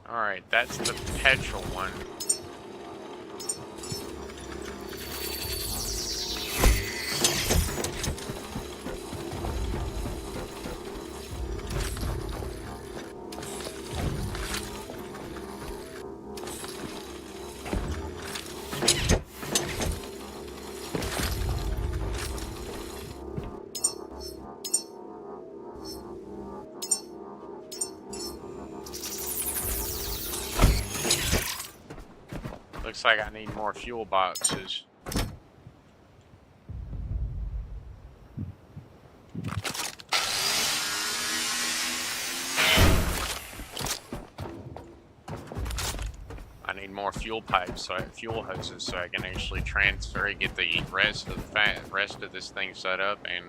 Alright, that's the petrol one. Looks like I need more fuel boxes. I need more fuel pipes, fuel hoses, so I can actually transfer and get the rest of this thing set up and.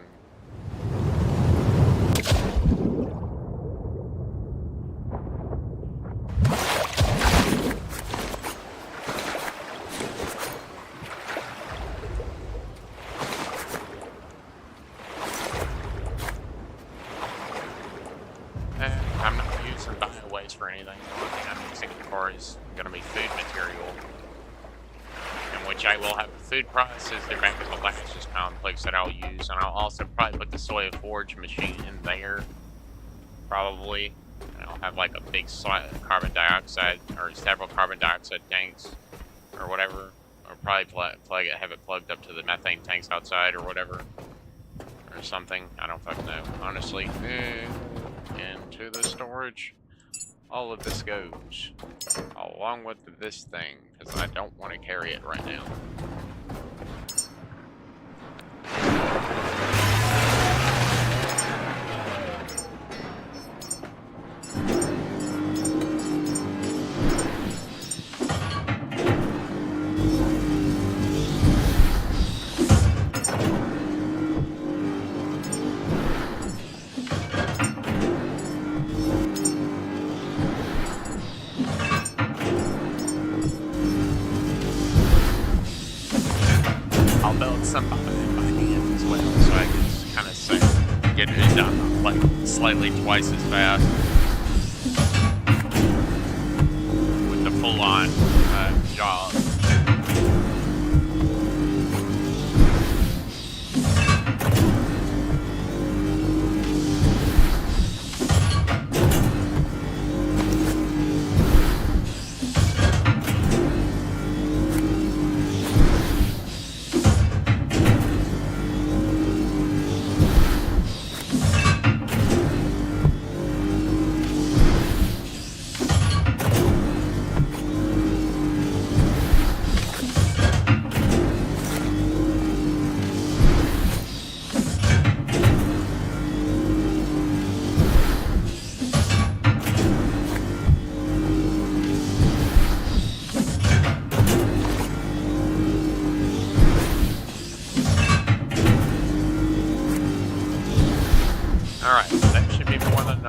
I'm not using bio-waste for anything. The only thing I'm using it for is going to be food material, in which I will have a food processor back at the molasses complex that I'll use, and I'll also probably put the soy forge machine in there, probably. And I'll have like a big carbon dioxide, or several carbon dioxide tanks, or whatever, or probably have it plugged up to the methane tanks outside, or whatever, or something. I don't fucking know, honestly. Into the storage, all of this goes, along with this thing, because I don't want to carry it right now. some by hand as well, so I can just kind of get it done like slightly twice as fast with the full-on job.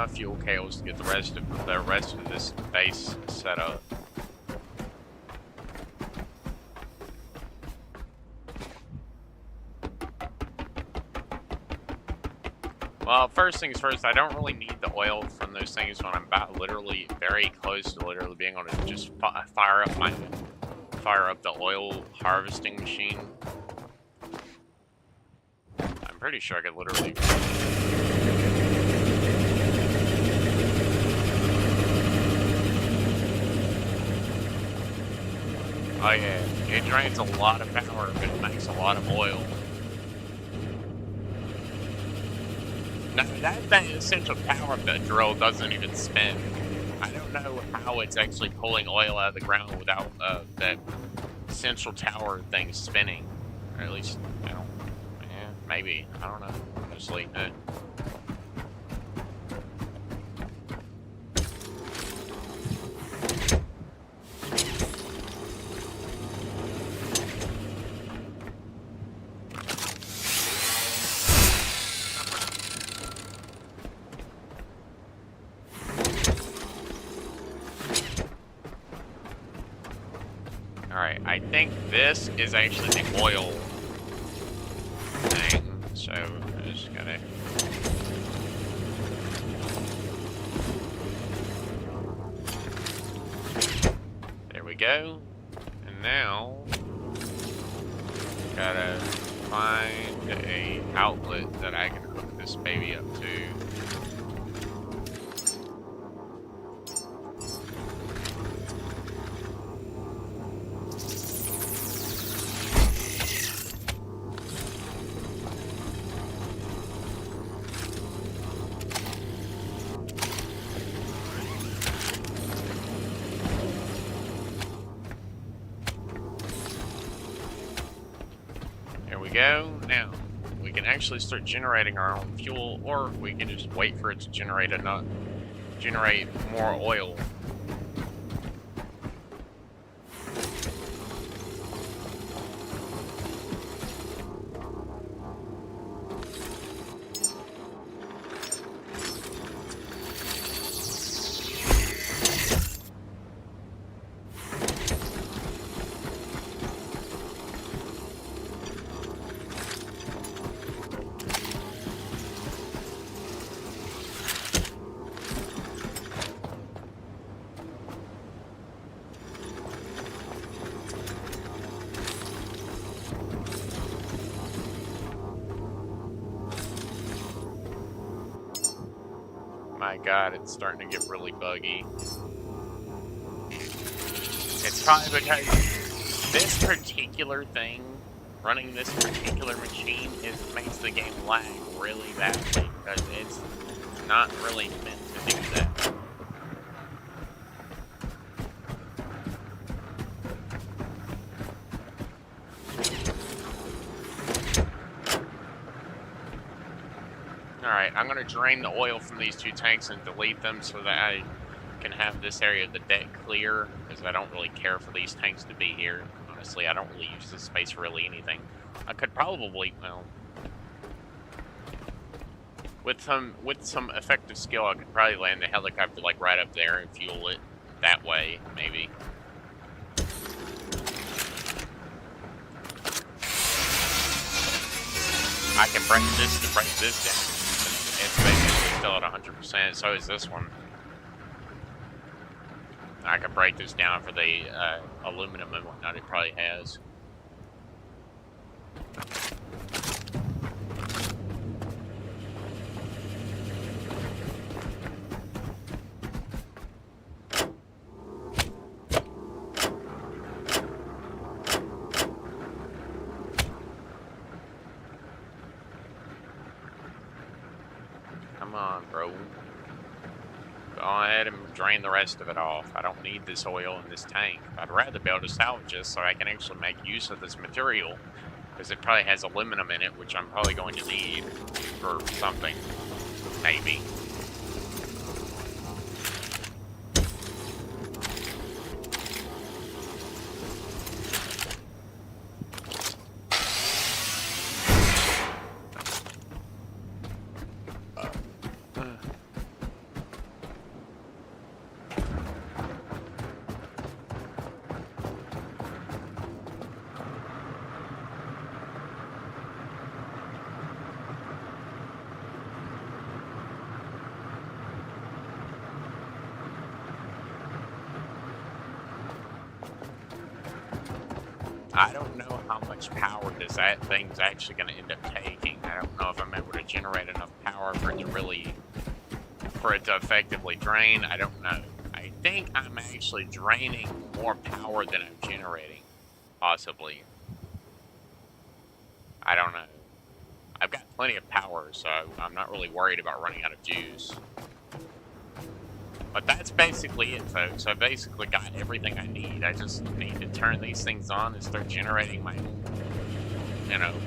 Fuel cables to get the rest of this base set up. Well, first things first, I don't really need the oil from those things when I'm about literally very close to literally being able to just fire up the oil harvesting machine. I'm pretty sure I could literally. Oh yeah, it drains a lot of power, but it makes a lot of oil. No, that essential power drill doesn't even spin. I don't know how it's actually pulling oil out of the ground without that central tower thing spinning. Or at least, I don't, yeah, maybe. I don't know. Honestly, Alright, I think this is actually the oil thing, so I just gotta... There we go. And now, gotta find a outlet that I can hook this baby up to. Go. Now, we can actually start generating our own fuel, or we can just wait for it to generate more oil. My god, it's starting to get really buggy. It's probably because this particular thing, running this particular machine, makes the game lag really badly, because it's not really meant to do that. Alright, I'm going to drain the oil from these two tanks and delete them so that I can have this area of the deck clear, because I don't really care for these tanks to be here. Honestly, I don't really use this space for really anything. I could probably, well, with some effective skill, I could probably land the helicopter like right up there and fuel it that way, maybe. I can break this to break this down. It's basically still at 100%. So is this one. I can break this down for the aluminum and whatnot it probably has. Come on, bro. Go ahead and drain the rest of it off. I don't need this oil in this tank. I'd rather be able to salvage this so I can actually make use of this material. Because it probably has aluminum in it, which I'm probably going to need for something. Maybe. I don't know how much power that thing's actually going to end up taking. I don't know if I'm able to generate enough power for it to effectively drain. I don't know. I think I'm actually draining more power than I'm generating, possibly. I don't know. I've got plenty of power, so I'm not really worried about running out of juice. But that's basically it, folks. I basically got everything I need. I just need to turn these things on and start generating my own,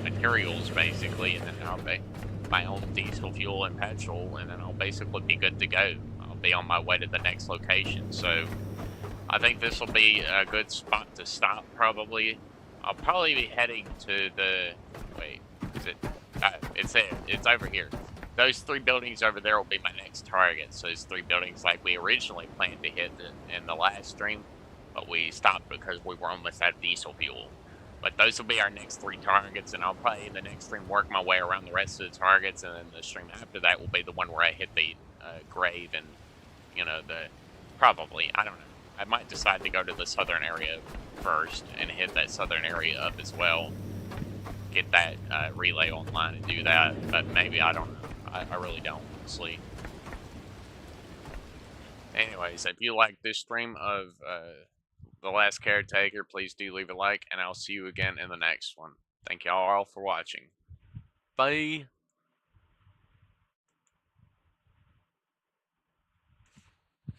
materials, basically, and then I'll make my own diesel fuel and petrol, and then I'll basically be good to go. I'll be on my way to the next location. So I think this will be a good spot to stop, probably. I'll probably be heading to the... Wait, is it... it's there. It's over here. Those 3 buildings over there will be my next targets. Those 3 buildings like we originally planned to hit in the last stream, but we stopped because we were almost out of diesel fuel. But those will be our next 3 targets, and I'll probably in the next stream work my way around the rest of the targets, and then the stream after that will be the one where I hit the grave and, probably, I don't know. I might decide to go to the southern area first and hit that southern area up as well. Get that relay online and do that, but maybe, I don't know. I really don't, honestly. Anyways, if you like this stream of The Last Caretaker, please do leave a like, and I'll see you again in the next one. Thank y'all all for watching. Bye!